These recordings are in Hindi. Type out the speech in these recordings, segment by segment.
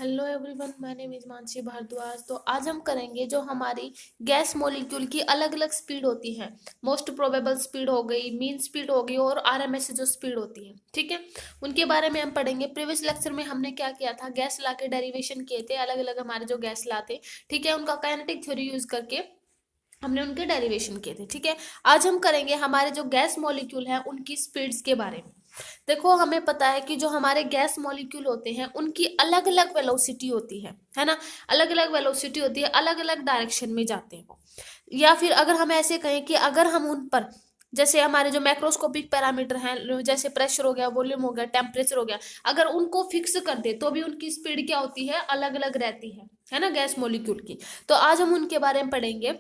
Hello everyone, my name is Mansi Bhardwaj. तो आज हम करेंगे जो हमारी गैस मॉलिक्यूल की अलग अलग स्पीड होती है। मोस्ट प्रोबेबल स्पीड हो गई, मीन स्पीड हो गई और आरएमएस जो स्पीड होती है, ठीक है, उनके बारे में हम पढ़ेंगे। प्रीवियस लेक्चर में हमने क्या किया था, गैस ला के डेरिवेशन किए थे, अलग अलग हमारे जो गैस ला थे, ठीक है, उनका काइनेटिक थ्योरी यूज करके हमने उनके डेरिवेशन किए थे, ठीक है। आज हम करेंगे हमारे जो गैस मॉलिक्यूल है उनकी स्पीड्स के बारे में। देखो, हमें पता है कि जो हमारे गैस मॉलिक्यूल होते हैं उनकी अलग अलग वेलोसिटी होती है ना। अलग अलग वेलोसिटी होती है, अलग अलग डायरेक्शन में जाते हैं वो। या फिर अगर हम ऐसे कहें कि अगर हम उन पर, जैसे हमारे जो मैक्रोस्कोपिक पैरामीटर हैं, जैसे प्रेशर हो गया, वॉल्यूम हो गया, टेम्परेचर हो गया, अगर उनको फिक्स कर दे तो भी उनकी स्पीड क्या होती है, अलग अलग रहती है ना, गैस मॉलिक्यूल की। तो आज हम उनके बारे में पढ़ेंगे।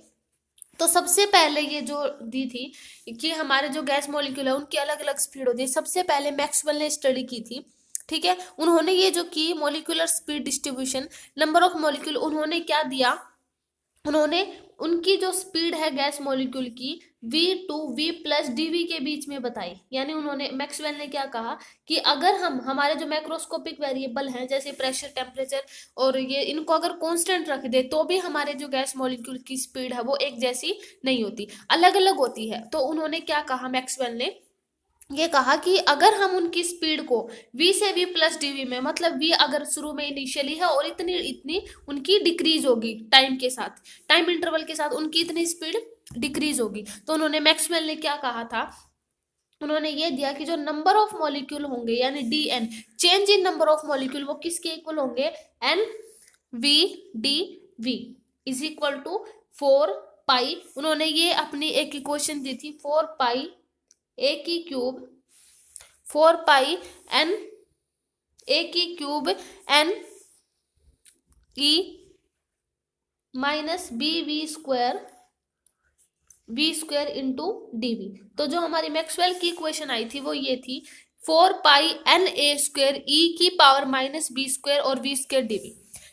तो सबसे पहले ये जो दी थी कि हमारे जो गैस मॉलिक्यूल है उनकी अलग अलग स्पीड होती है, सबसे पहले मैक्सवेल ने स्टडी की थी, ठीक है। उन्होंने ये जो की molecular speed distribution, number of molecule, उन्होंने क्या दिया, उन्होंने उनकी जो स्पीड है गैस मॉलिक्यूल की v/v+dv के बीच में बताई। यानी उन्होंने, मैक्सवेल ने क्या कहा कि अगर हम हमारे जो मैक्रोस्कोपिक वेरिएबल हैं जैसे प्रेशर, टेम्परेचर और ये, इनको अगर कांस्टेंट रख दे तो भी हमारे जो गैस मॉलिक्यूल की स्पीड है वो एक जैसी नहीं होती, अलग अलग होती है। तो उन्होंने क्या कहा, मैक्सवेल ने ये कहा कि अगर हम उनकी स्पीड को v से v+dv में, मतलब v अगर शुरू में इनिशियली है और इतनी इतनी उनकी डिक्रीज होगी टाइम के साथ, टाइम इंटरवल के साथ उनकी इतनी स्पीड डिक्रीज होगी। तो उन्होंने, मैक्सवेल ने क्या कहा था, उन्होंने ये दिया कि जो नंबर ऑफ मॉलिक्यूल होंगे यानी dn, change in number of molecule, वो किसके इक्वल होंगे, NV/dV इज इक्वल टू 4 पाई। उन्होंने ये अपनी एक इक्वेशन दी थी, 4 पाई ए की क्यूब, 4 पाई एन ए की cube n e minus b square into dv. तो जो हमारी मैक्सवेल की इक्वेशन आई थी वो ये थी, 4 पाई NA² e⁻⁻b² और v²dv।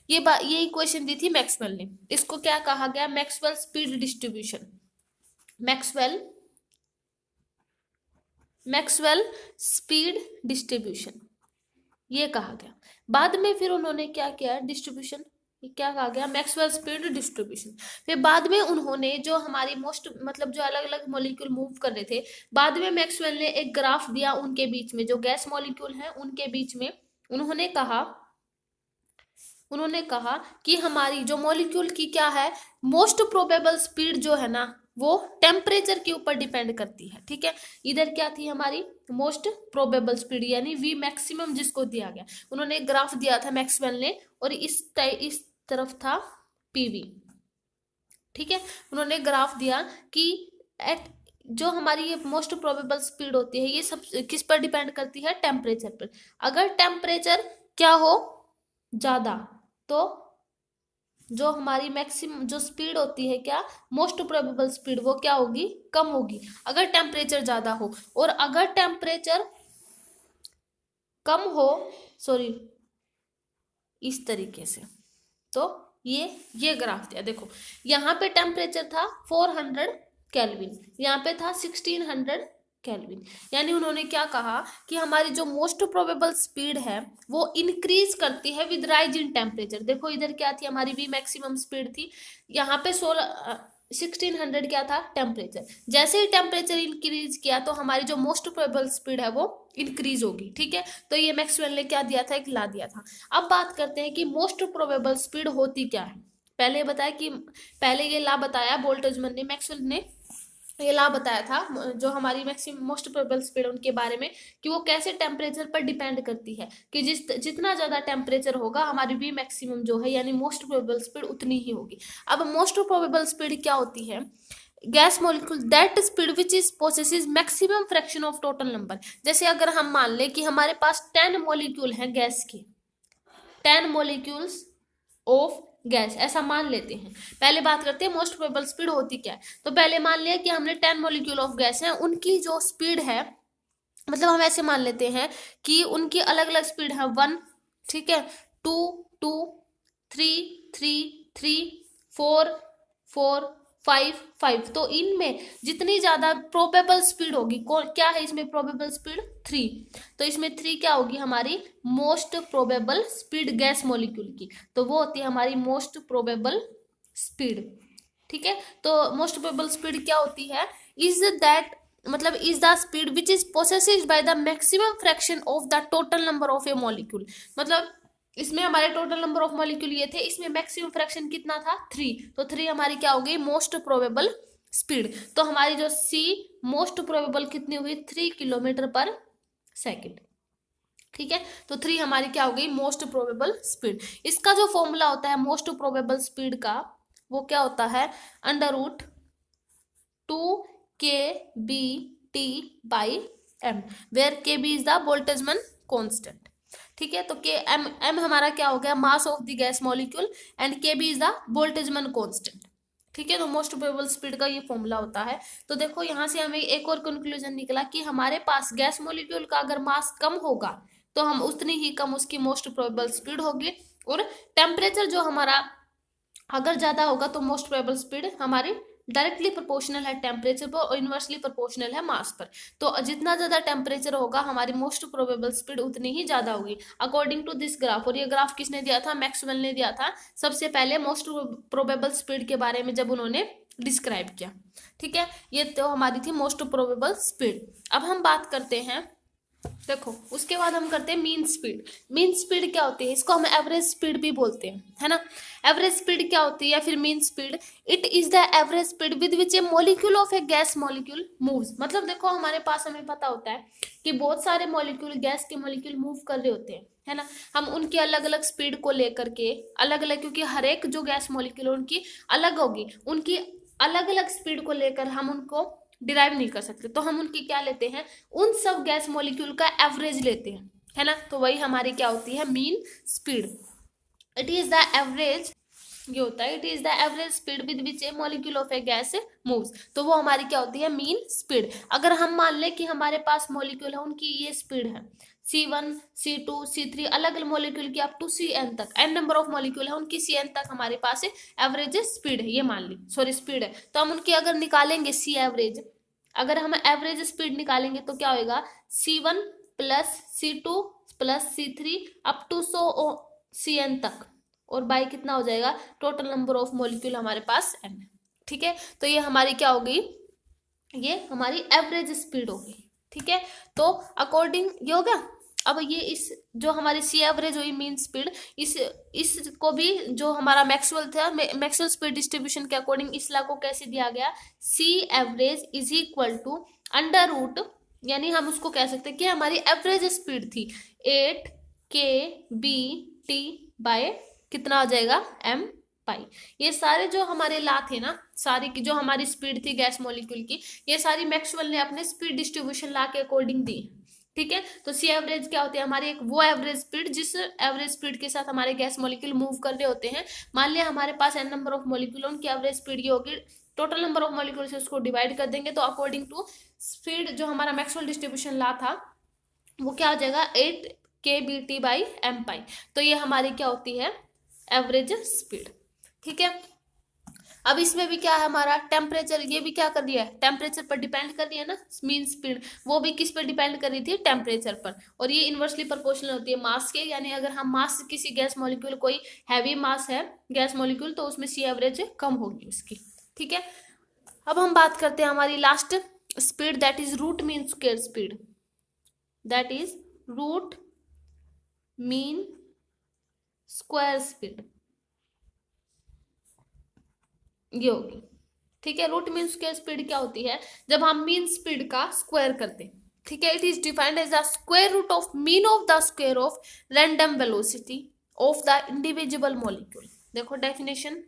ये इक्वेशन दी थी मैक्सवेल ने। इसको क्या कहा गया, Maxwell speed distribution, Maxwell speed distribution ये कहा गया। बाद में फिर उन्होंने क्या किया, डिस्ट्रीब्यूशन, क्या कहा गया, मैक्सवेल स्पीड डिस्ट्रीब्यूशन। फिर बाद में उन्होंने जो हमारी मोस्ट, मतलब जो अलग अलग मॉलिक्यूल मूव कर रहे थे, बाद में मैक्सवेल ने एक ग्राफ दिया उनके बीच में, जो गैस मॉलिक्यूल हैं उनके बीच में। उन्होंने कहा कि हमारी जो मॉलिक्यूल की क्या है, मोस्ट प्रोबेबल स्पीड जो है ना, वो टेम्परेचर के ऊपर डिपेंड करती है, ठीक है। इधर क्या थी हमारी मोस्ट प्रोबेबल स्पीड, यानी v मैक्सिमम जिसको दिया गया। उन्होंने एक ग्राफ दिया था मैक्सवेल ने, और इस तरफ था pv, ठीक है। उन्होंने ग्राफ दिया कि एट, जो हमारी ये मोस्ट प्रोबेबल स्पीड होती है ये सब किस पर डिपेंड करती है, टेम्परेचर पर। अगर टेम्परेचर क्या हो, ज्यादा, तो जो हमारी मैक्सिमम जो स्पीड होती है, क्या, मोस्ट प्रोबेबल स्पीड, वो क्या होगी, कम होगी अगर टेम्परेचर ज्यादा हो। और अगर टेम्परेचर कम हो, सॉरी, इस तरीके से, तो ये ग्राफ दिया। देखो, यहाँ पे टेम्परेचर था 400 केल्विन, यहाँ पे था 1600 केल्विन। यानी उन्होंने क्या कहा कि हमारी जो मोस्ट प्रोबेबल स्पीड है वो इंक्रीज करती है विद राइज इन टेम्परेचर। देखो, इधर क्या थी हमारी v मैक्सिमम स्पीड थी, यहाँ पे 1600 क्या था, टेम्परेचर। जैसे ही टेम्परेचर इंक्रीज किया तो हमारी जो मोस्ट प्रोबेबल स्पीड है वो इंक्रीज होगी, ठीक है। तो ये मैक्सवेल ने क्या दिया था, एक ला दिया था। अब बात करते हैं कि मोस्ट प्रोबेबल स्पीड होती क्या है। पहले बताया कि, पहले ये ला बताया बोल्ट्जमैन ने, मैक्सवेल ने ये ला बताया था जो हमारी मैक्सिमम मोस्ट प्रोबेबल स्पीड उनके बारे में, कि वो कैसे टेम्परेचर पर डिपेंड करती है, कि जितना ज्यादा टेम्परेचर होगा हमारी v मैक्सिमम जो है यानी मोस्ट प्रोबेबल स्पीड उतनी ही होगी। अब मोस्ट प्रोबेबल स्पीड क्या होती है, gas molecule that speed which is possesses maximum fraction of total number. जैसे अगर हम मान लें कि हमारे पास 10 मॉलिक्यूल हैं गैस के, 10 मॉलिक्यूल्स ऑफ गैस, ऐसा मान लेते हैं। पहले बात करते हैं मोस्ट प्रोबेबल स्पीड होती क्या है। तो पहले मान लिया कि हमने 10 मॉलिक्यूल ऑफ गैस है, उनकी जो स्पीड है, मतलब हम ऐसे मान लेते हैं कि उनकी अलग अलग स्पीड है 1, ठीक है, 2 2 3 3 3 4 4 5 5। तो इनमें जितनी ज्यादा प्रोबेबल स्पीड होगी, क्या है इसमें प्रोबेबल स्पीड 3। तो इसमें 3 क्या होगी हमारी most probable speed gas molecule की, तो वो होती है हमारी मोस्ट प्रोबेबल स्पीड। ठीक है, तो मोस्ट प्रोबेबल स्पीड क्या होती है, इज दैट मतलब is the speed which is possessed by the maximum fraction of the total number of A molecule. मतलब इसमें हमारे टोटल नंबर ऑफ मॉलिक्यूल ये थे, इसमें मैक्सिमम फ्रैक्शन कितना था 3, तो 3 हमारी क्या हो गई मोस्ट प्रोबेबल स्पीड। तो हमारी जो सी मोस्ट प्रोबेबल कितनी हुई 3 किलोमीटर पर सेकेंड। ठीक है, तो 3 हमारी क्या हो गई मोस्ट प्रोबेबल स्पीड। इसका जो फॉर्मूला होता है मोस्ट प्रोबेबल स्पीड का, वो क्या होता है √2kBT/m, where kB is the Boltzmann constant. ठीक है, तो के एम हमारा क्या हो गया mass of the gas molecule and kB is the Boltzmann constant. ठीक है, तो मोस्ट प्रोबेबल स्पीड का ये फॉर्मूला होता है। तो देखो यहाँ से हमें एक और कंक्लूजन निकला कि हमारे पास गैस मॉलिक्यूल का अगर मास कम होगा तो हम उतनी ही कम उसकी मोस्ट प्रोबेबल स्पीड होगी, और टेम्परेचर जो हमारा अगर ज्यादा होगा तो मोस्ट प्रोबेबल स्पीड हमारी डायरेक्टली प्रोपोर्शनल है टेम्परेचर पर और इनवर्सली प्रोपोर्शनल है मास पर। तो जितना ज्यादा टेम्परेचर होगा हमारी मोस्ट प्रोबेबल स्पीड उतनी ही ज्यादा होगी अकॉर्डिंग टू दिस ग्राफ। और ये ग्राफ किसने दिया था, मैक्सवेल ने दिया था सबसे पहले मोस्ट प्रोबेबल स्पीड के बारे में जब उन्होंने डिस्क्राइब किया। ठीक है, ये तो हमारी थी मोस्ट प्रोबेबल स्पीड। अब हम बात करते हैं, देखो उसके बाद हम करते हैं मीन स्पीड। मीन स्पीड क्या होती है, इसको हम एवरेज स्पीड भी बोलते हैं, है ना। एवरेज स्पीड क्या होती है या फिर mean speed, it is the average speed with which A molecule of A gas molecule moves. मतलब देखो हमारे पास हमें पता होता है कि बहुत सारे मॉलिक्यूल गैस के मॉलिक्यूल मूव कर रहे होते हैं, है ना। हम उनकी अलग अलग स्पीड को लेकर के अलग अलग, क्योंकि हर एक जो गैस मॉलिक्यूल उनकी अलग होगी, उनकी अलग अलग स्पीड को लेकर हम उनको डिराइव नहीं कर सकते, तो हम उनकी क्या लेते हैं, उन सब गैस मॉलिक्यूल का एवरेज लेते हैं, है ना। तो वही हमारी क्या होती है mean speed. It is the average, ये होता है it is the average speed with which A molecule of A gas moves. तो वो हमारी क्या होती है मीन स्पीड। अगर हम मान लें कि हमारे पास मॉलिक्यूल है उनकी ये स्पीड है C1 C2 C3 अलग अलग मॉलिक्यूल की अप टू Cn तक, n नंबर ऑफ मॉलिक्यूल है उनकी Cn तक हमारे पास एवरेज स्पीड है, ये मान ली सॉरी स्पीड है। तो हम उनकी अगर निकालेंगे C एवरेज, अगर हम एवरेज स्पीड निकालेंगे तो क्या होगा C1 plus C2 plus C3 up to Cn तक, और बाई कितना हो जाएगा टोटल नंबर ऑफ मॉलिक्यूल हमारे पास n। ठीक है, तो ये हमारी क्या होगी, ये हमारी एवरेज स्पीड होगी। ठीक है, तो अकॉर्डिंग ये हो गया। अब ये इस जो हमारी सी एवरेज हुई मीन स्पीड, इसको भी जो हमारा मैक्सवेल था मैक्सवेल स्पीड डिस्ट्रीब्यूशन के अकॉर्डिंग इस ला को कैसे दिया गया, C average is equal to under root, यानी हम उसको कह सकते हैं कि हमारी एवरेज स्पीड थी 8kBT/, कितना हो जाएगा m पाई। ये सारे जो हमारे ला थे ना, सारी की जो हमारी स्पीड थी गैस मॉलिक्यूल की, ये सारी मैक्सवेल ने अपने स्पीड डिस्ट्रीब्यूशन ला के अकॉर्डिंग दी। ठीक है, तो सी एवरेज क्या होती है हमारी एक वो एवरेज स्पीड जिस एवरेज स्पीड के साथ हमारे गैस मॉलिक्यूल मूव कर रहे होते हैं। मान लिया हमारे पास n नंबर ऑफ मॉलिक्यूल, उनकी एवरेज स्पीड ये होगी, टोटल नंबर ऑफ मॉलिक्यूल से उसको डिवाइड कर देंगे तो अकॉर्डिंग टू स्पीड जो हमारा मैक्सवेल डिस्ट्रीब्यूशन ला था वो क्या हो जाएगा 8kBT/m पाई। तो ये हमारी क्या होती है एवरेज स्पीड। ठीक है, अब इसमें भी क्या है हमारा टेम्परेचर, ये भी क्या कर रही है टेम्परेचर पर डिपेंड कर रही है ना मीन स्पीड, वो भी किस पर डिपेंड कर रही थी टेम्परेचर पर, और ये इनवर्सली प्रोपोर्शनल होती है मास के। यानी अगर हम मास किसी गैस मॉलिक्यूल, कोई हैवी मास है गैस मॉलिक्यूल, तो उसमें सी एवरेज कम होगी उसकी। ठीक है, अब हम बात करते हैं हमारी last speed, that is root mean square speed, that is root mean square speed, ये होगी। ठीक है, रूट मीन स्क्वायर स्पीड क्या होती है, जब हम मीन स्पीड का स्क्वायर करते हैं। ठीक है, it is defined as the square root of mean of the square of random velocity of the individual molecule. देखो डेफिनेशन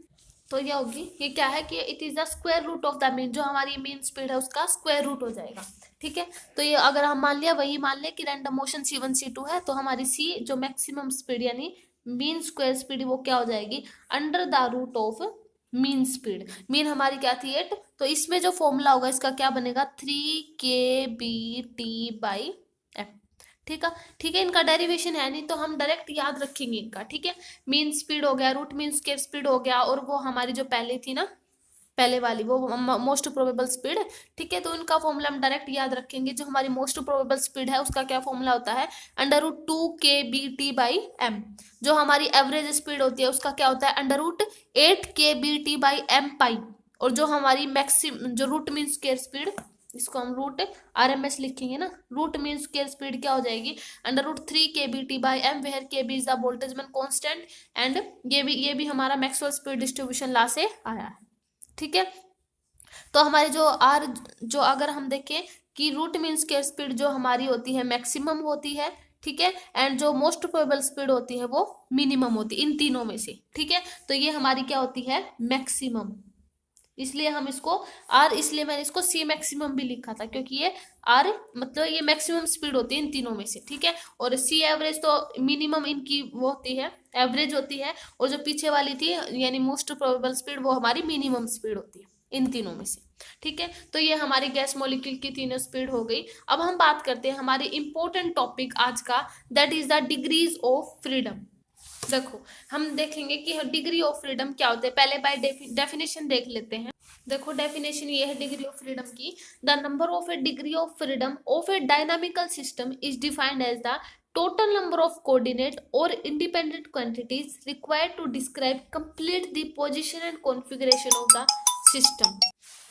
तो ये होगी, ये क्या है कि it is the square root of the mean, जो हमारी मीन स्पीड है उसका स्क्वायर रूट हो जाएगा। ठीक है, तो ये अगर हम मान लिया वही मान ले कि रैंडम मोशन C1 C2 है, तो हमारी C जो मैक्सिमम स्पीड यानी मीन स्क्वायर स्पीड वो क्या हो जाएगी under the root of mean speed. Mean हमारी क्या थी 8, तो इसमें जो फॉर्मूला होगा इसका क्या बनेगा 3kBT/m। ठीक है, ठीक है, इनका डेरिवेशन है नहीं तो हम डायरेक्ट याद रखेंगे इनका। ठीक है, मीन स्पीड हो गया, रूट मीन स्क्वायर स्पीड हो गया, और वो हमारी जो पहले थी ना पहले वाली वो मोस्ट प्रोबेबल स्पीड, ठीक है। तो इनका फॉर्मूला हम डायरेक्ट याद रखेंगे। जो हमारी मोस्ट प्रोबेबल स्पीड है उसका क्या फॉर्मूला होता है, √2kbt/m। जो हमारी एवरेज स्पीड होती है उसका क्या होता है, √8kbt/m पाई। और जो हमारी मैक्सिमम, जो रूट मीन स्क्वायर स्पीड, इसको हम रूट RMS लिखेंगे ना, रूट मीन स्क्वायर स्पीड क्या हो जाएगी, √3kbt/m, where kb is the Boltzmann constant. And ये भी हमारा मैक्सवेल स्पीड डिस्ट्रीब्यूशन लॉ से आया है, ठीक है। तो हमारे जो अगर हम देखें कि रूट मीन स्क्वायर स्पीड जो हमारी होती है मैक्सिमम होती है, ठीक है। एंड जो मोस्ट प्रोबेबल स्पीड होती है वो मिनिमम होती है, इन तीनों में से, ठीक है। तो ये हमारी क्या होती है, मैक्सिमम। इसलिए हम इसको इसलिए मैंने इसको सी मैक्सिमम भी लिखा था, क्योंकि ये मतलब ये मैक्सिमम स्पीड होती है इन तीनों में से, ठीक है। और सी एवरेज तो मिनिमम इनकी वो होती है, एवरेज होती है। और जो पीछे वाली थी यानी मोस्ट प्रोबेबल स्पीड, वो हमारी मिनिमम स्पीड होती है इन तीनों में से, ठीक है। तो ये हमारी गैस मॉलिक्यूल की तीनों स्पीड हो गई। अब हम बात करते हैं हमारी इंपॉर्टेंट टॉपिक आज का, that is the degrees of freedom. देखो हम देखेंगे कि डिग्री ऑफ फ्रीडम क्या होते हैं। पहले बाय डेफिनेशन देख लेते हैं। देखो डेफिनेशन ये है डिग्री ऑफ फ्रीडम की, the number of a degree of freedom of a dynamical system is defined as the total number of coordinate और independent quantities required to describe complete the position and configuration of the system,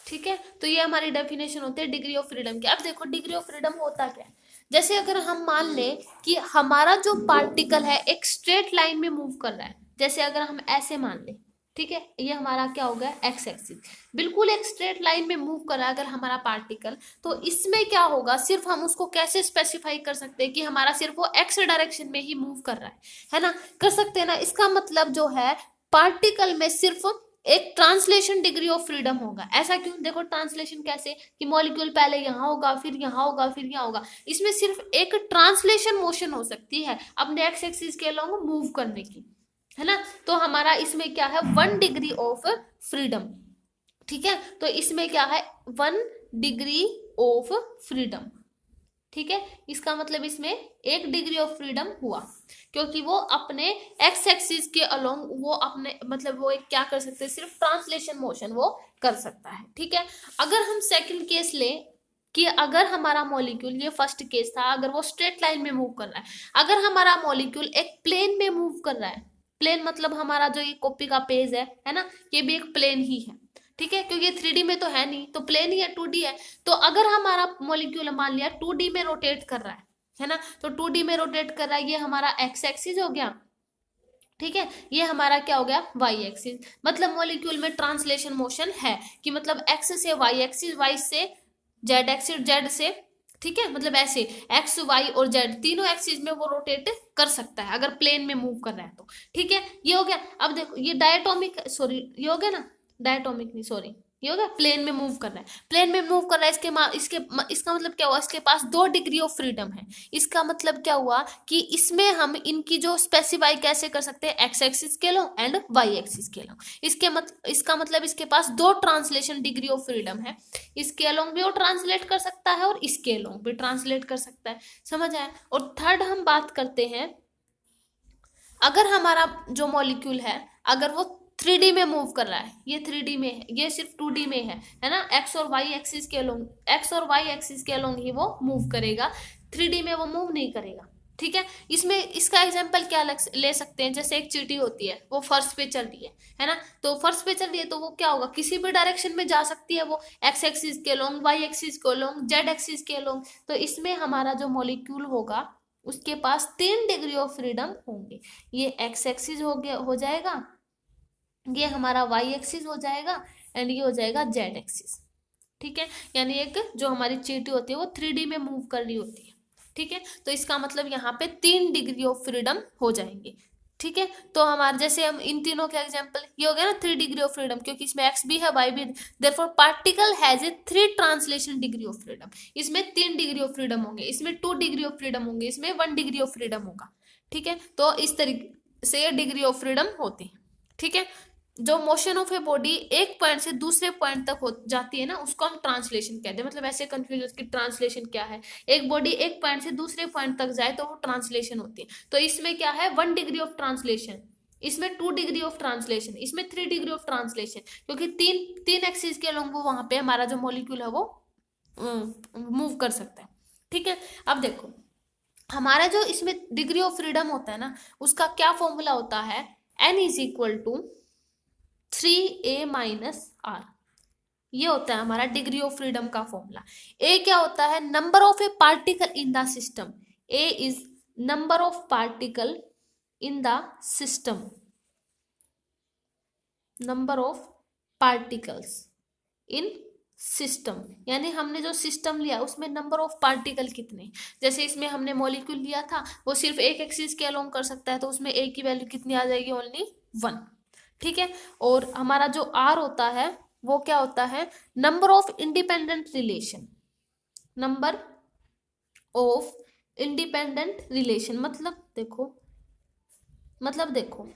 ठीक है। तो ये हमारी डेफिनेशन होती है डिग्री ऑफ फ्रीडम की। अब देखो डिग्री ऑफ फ्रीडम होता क्या है। जैसे अगर हम मान लें कि हमारा जो पार्टिकल है एक स्ट्रेट लाइन में मूव कर रहा है, जैसे अगर हम ऐसे मान लें, ठीक है, ये हमारा क्या हो गया, एक्स एक्सिस, बिल्कुल एक स्ट्रेट लाइन में मूव कर रहा है अगर हमारा पार्टिकल। तो इसमें क्या होगा, सिर्फ हम उसको कैसे स्पेसिफाई कर सकते हैं कि हमारा सिर्फ वो एक्स डायरेक्शन में ही मूव कर रहा है ना, कर सकते हैं ना। इसका मतलब जो है पार्टिकल में सिर्फ एक ट्रांसलेशन डिग्री ऑफ फ्रीडम होगा। ऐसा क्यों, देखो ट्रांसलेशन कैसे, कि मॉलिक्यूल पहले यहाँ होगा, फिर यहाँ होगा, फिर यहाँ होगा। इसमें सिर्फ एक ट्रांसलेशन मोशन हो सकती है अपने एक्स एक्सिस के अलोंग मूव करने की, है ना। तो हमारा इसमें क्या है, 1 डिग्री ऑफ फ्रीडम, ठीक है। तो इसमें क्या है, 1 डिग्री ऑफ फ्रीडम, ठीक है। इसका मतलब इसमें 1 डिग्री ऑफ फ्रीडम हुआ, क्योंकि वो अपने एक्स एक्सिस के अलोंग वो अपने मतलब वो एक क्या कर सकते हैं, सिर्फ ट्रांसलेशन मोशन वो कर सकता है, ठीक है। अगर हम सेकंड केस लें कि अगर हमारा मॉलिक्यूल, ये फर्स्ट केस था, अगर वो स्ट्रेट लाइन में मूव कर रहा है, अगर हमारा मॉलिक्यूल एक प्लेन में मूव कर रहा है, प्लेन मतलब हमारा जो ये कॉपी का पेज है ना, ये भी एक प्लेन ही है, ठीक है, क्योंकि ये 3D में तो है नहीं, तो प्लेन ही है, 2D है। तो अगर हमारा मॉलिक्यूल मान लिया 2D में रोटेट कर रहा है ना, तो 2D में रोटेट कर रहा है, ये हमारा एक्स एक्सिस हो गया, ठीक है। ये हमारा क्या हो गया, वाई एक्सिस। मतलब मॉलिक्यूल में ट्रांसलेशन मोशन है, कि मतलब एक्स से वाई एक्सिस, वाई से जेड एक्सिस, जेड से, ठीक है, मतलब ऐसे एक्स वाई और जेड तीनों एक्सिस में वो रोटेट कर सकता है अगर प्लेन में मूव कर रहा है तो, ठीक है। ये हो गया। अब देखो ये डायटोमिक, सॉरी ये हो गया ना, डायटोमिक नहीं, सॉरी ये हो गया, प्लेन में मूव कर रहा है, प्लेन में मूव कर रहा है। इसका मतलब क्या हुआ, इसके पास 2 डिग्री ऑफ फ्रीडम है। इसका मतलब क्या हुआ कि इसमें हम इनकी जो स्पेसिफाई कैसे कर सकते हैं, एक्स एक्सिस के लो एंड वाई एक्सिस के लो। इसका मतलब इसके पास 2 ट्रांसलेशन डिग्री ऑफ फ्रीडम है। इसके अलोंग भी वो ट्रांसलेट कर सकता है और इसके अलोंग भी ट्रांसलेट कर सकता है, समझ आया। और थर्ड हम बात करते हैं, अगर हमारा जो मॉलिक्यूल है अगर वो 3D में मूव कर रहा है, ये 3D में है, ये सिर्फ 2D में है ना, एक्स और वाई एक्सिस के अलोंग, एक्स और वाई एक्सिस के अलोंग ही वो मूव करेगा, 3D में वो मूव नहीं करेगा, ठीक है। इसमें इसका एग्जांपल क्या ले सकते हैं, जैसे एक चींटी होती है, वो फर्श पे चल रही है ना, तो फर्श पे चल रही है तो वो क्या होगा, किसी भी डायरेक्शन में जा सकती है, वो एक्स एक्सिस के अलोंग, वाई एक्सिस के अलोंग, जेड एक्सिस के अलोंग। तो इसमें हमारा जो मॉलिक्यूल होगा उसके पास 3 डिग्री ऑफ फ्रीडम होंगे। ये एक्स एक्सिस हो जाएगा, ये हमारा वाई एक्सिस हो जाएगा, एंड ये हो जाएगा जेड एक्सिस, ठीक है। यानी एक जो हमारी चींटी होती है वो 3D में मूव कर रही होती है, ठीक है। तो इसका मतलब यहाँ पे 3 डिग्री ऑफ फ्रीडम हो जाएंगे, ठीक है। तो हमारे जैसे हम इन तीनों के एग्जांपल, ये हो गया ना 3 डिग्री ऑफ फ्रीडम, क्योंकि इसमें एक्स भी है वाई भी, therefore particle has a 3 translation degree of freedom. इसमें 3 डिग्री ऑफ फ्रीडम होंगे, इसमें 2 डिग्री ऑफ फ्रीडम होंगे, इसमें 1 डिग्री ऑफ फ्रीडम होगा, ठीक है। तो इस तरीके से डिग्री ऑफ फ्रीडम होती है, ठीक है। जो मोशन ऑफ ए बॉडी एक पॉइंट से दूसरे पॉइंट तक हो जाती है ना, उसको हम ट्रांसलेशन कहते हैं। मतलब ऐसे कंफ्यूज कि ट्रांसलेशन क्या है, एक बॉडी एक पॉइंट से दूसरे पॉइंट तक जाए तो वो ट्रांसलेशन होती है। तो इसमें क्या है, 1 डिग्री ऑफ ट्रांसलेशन, इसमें 2 डिग्री ऑफ ट्रांसलेशन, इसमें 3 डिग्री ऑफ ट्रांसलेशन, क्योंकि तीन एक्सिस के अलोंग वो वहां पे हमारा जो मॉलिक्यूल है वो मूव कर सकता है। ठीक है, अब देखो हमारा जो इसमें डिग्री ऑफ फ्रीडम होता है ना, उसका क्या फॉर्मूला होता है, n is equal to 3a-r, ये होता है हमारा डिग्री ऑफ फ्रीडम का फॉर्मूला। ए क्या होता है, number of A particle in the system, A is number of particle in the system, number of particles in system, यानी हमने जो सिस्टम लिया उसमें नंबर ऑफ पार्टिकल कितने, जैसे इसमें हमने मॉलिक्यूल लिया था वो सिर्फ एक एक्सिस के अलोंग कर सकता है, तो उसमें ए की वैल्यू कितनी आ जाएगी, ओनली 1। ठीक है, और हमारा जो आर होता है वो क्या होता है, number of independent relation, number of independent relation, मतलब देखो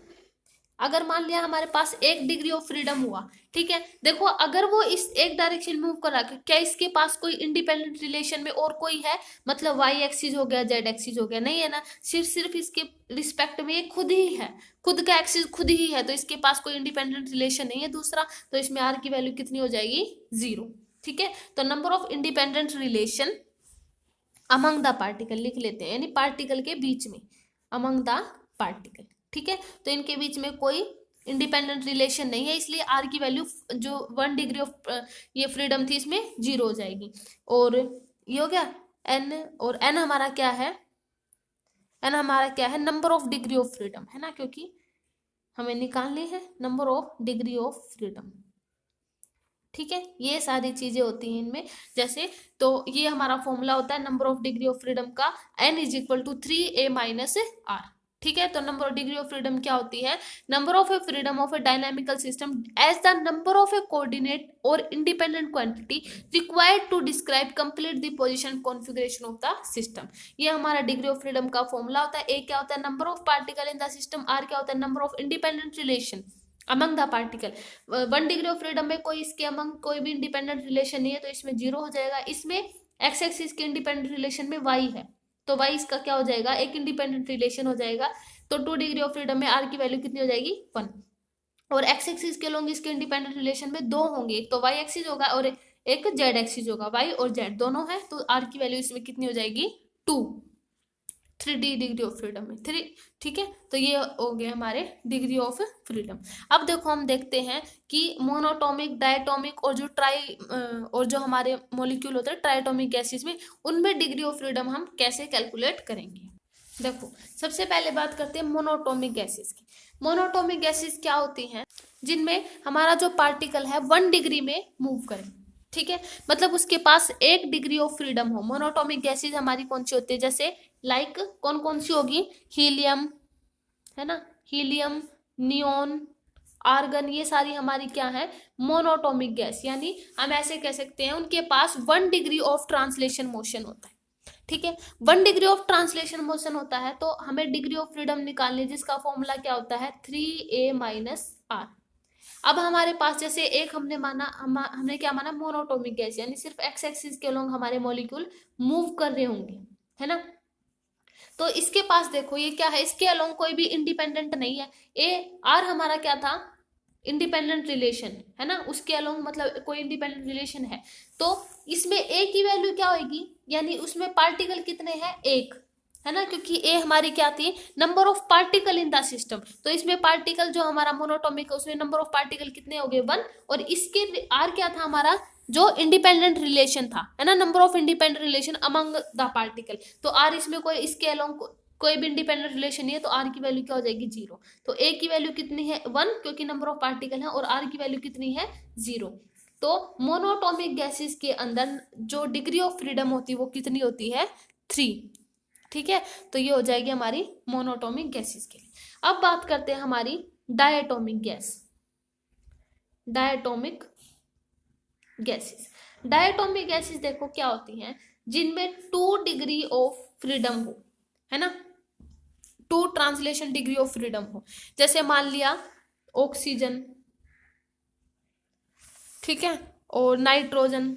अगर मान लिया हमारे पास 1 डिग्री ऑफ फ्रीडम हुआ, ठीक है, देखो अगर वो इस एक डायरेक्शन मूव करा, क्या इसके पास कोई इंडिपेंडेंट रिलेशन में और कोई है, मतलब वाई एक्सिस हो गया, जेड एक्सिस हो गया, नहीं है ना, सिर्फ इसके रिस्पेक्ट में ये खुद ही है, खुद का एक्सिस खुद ही है, तो इसके पास कोई इंडिपेंडेंट रिलेशन नहीं है दूसरा, तो इसमें आर की वैल्यू कितनी हो जाएगी, 0। ठीक है, तो number of independent relation among the particle लिख लेते हैं, यानी पार्टिकल के बीच में, अमंग द पार्टिकल। ठीक है, तो इनके बीच में कोई इंडिपेंडेंट रिलेशन नहीं है, इसलिए आर की वैल्यू जो 1 डिग्री ऑफ ये फ्रीडम थी इसमें 0 हो जाएगी। और ये हो गया एन, और एन हमारा क्या है, एन हमारा क्या है, number of degree of freedom है ना, क्योंकि हमें निकालनी है number of degree of freedom. ठीक है, ये सारी चीजें होती हैं इनमें, जैसे तो ये हमारा फॉर्मूला होता है number of degree of freedom का, n is equal to 3a-r। ठीक है, तो number of degree of freedom क्या होती है, number of a freedom of a dynamical system as the number of a coordinate और independent quantity required to describe complete the position configuration of the system. ये हमारा डिग्री ऑफ फ्रीडम का फॉर्मूला होता है। ए क्या होता है, number of particle in the system, are क्या होता है, number of independent relation among the particle. 1 degree of freedom में कोई इसके अमंग कोई भी इंडिपेंडेंट रिलेशन नहीं है, तो इसमें 0 हो जाएगा। इसमें एक्स एक्सिस के इंडिपेंडेंट रिलेशन में y है, तो y इसका क्या हो जाएगा, एक इंडिपेंडेंट रिलेशन हो जाएगा, तो 2 डिग्री ऑफ फ्रीडम में r की वैल्यू कितनी हो जाएगी, 1। और एक्स एक्सिस के लोग इसके इंडिपेंडेंट रिलेशन में 2 होंगे, एक तो y एक्सिस होगा और एक z एक्सिस होगा, y और z दोनों है, तो r की वैल्यू इसमें कितनी हो जाएगी, 2। 3 डिग्री ऑफ फ्रीडम में 3। ठीक है, तो ये हो गए हमारे डिग्री ऑफ फ्रीडम। अब देखो हम देखते हैं कि मोनोटॉमिक, डायटोमिक और जो और जो हमारे मॉलिक्यूल होते हैं ट्राइटोमिक गैसेस में, उनमें डिग्री ऑफ फ्रीडम हम कैसे कैलकुलेट करेंगे। देखो सबसे पहले बात करते हैं मोनोटॉमिक गैसेस की। मोनोटॉमिक गैसेस क्या होती हैं, जिनमें हमारा जो पार्टिकल है 1 डिग्री में मूव करे। ठीक है, मतलब उसके पास 1 डिग्री ऑफ फ्रीडम हो। मोनोटॉमिक गैसेस हमारी कौन सी होती है, जैसे लाइक कौन कौन सी होगी, हीलियम है ना, हीलियम, नियोन, आर्गन, ये सारी हमारी क्या है, मोनोटॉमिक गैस, यानी हम ऐसे कह सकते हैं उनके पास 1 डिग्री ऑफ ट्रांसलेशन मोशन होता है। ठीक है, 1 डिग्री ऑफ ट्रांसलेशन मोशन होता है, तो हमें डिग्री ऑफ फ्रीडम निकालनी है, जिसका फॉर्मूला क्या होता है, 3a-r। अब हमारे पास जैसे एक हमने क्या माना, मोनोटॉमिक गैस, यानी सिर्फ एक्स एक्सिस के अलोंग हमारे मॉलिक्यूल मूव कर रहे होंगे, है ना, तो इसके पास देखो ये क्या है, इसके अलोंग कोई भी इंडिपेंडेंट नहीं है। ए आर हमारा क्या था, इंडिपेंडेंट रिलेशन है ना, उसके अलोंग मतलब कोई इंडिपेंडेंट रिलेशन है, तो इसमें ए की वैल्यू क्या होगी, यानी उसमें पार्टिकल कितने हैं, 1 है ना, क्योंकि ए हमारी क्या थी, number of particle in the system, तो इसमें पार्टिकल जो हमारा मोनोटॉमिक है उसमें नंबर ऑफ पार्टिकल कितने हो गए, 1। और इसके आर क्या था हमारा, जो इंडिपेंडेंट रिलेशन था, है ना, number of independent relation among the particle, तो आर इसमें कोई इसके अलोंग कोई भी इंडिपेंडेंट रिलेशन नहीं है, तो आर की वैल्यू क्या हो जाएगी, 0। तो ए की वैल्यू कितनी है, 1, क्योंकि नंबर ऑफ पार्टिकल है, और आर की वैल्यू कितनी है, 0। तो मोनोटॉमिक गैसेस के अंदर जो डिग्री ऑफ फ्रीडम होती है वो कितनी होती है, 3। ठीक है, तो ये हो जाएगी हमारी मोनोटॉमिक गैसेस के लिए। अब बात करते हैं हमारी diatomic gas, diatomic gases. Diatomic gases देखो क्या होती हैं, जिनमें 2 डिग्री ऑफ फ्रीडम हो, है ना, 2 ट्रांसलेशन डिग्री ऑफ फ्रीडम हो, जैसे मान लिया ऑक्सीजन, ठीक है, और नाइट्रोजन,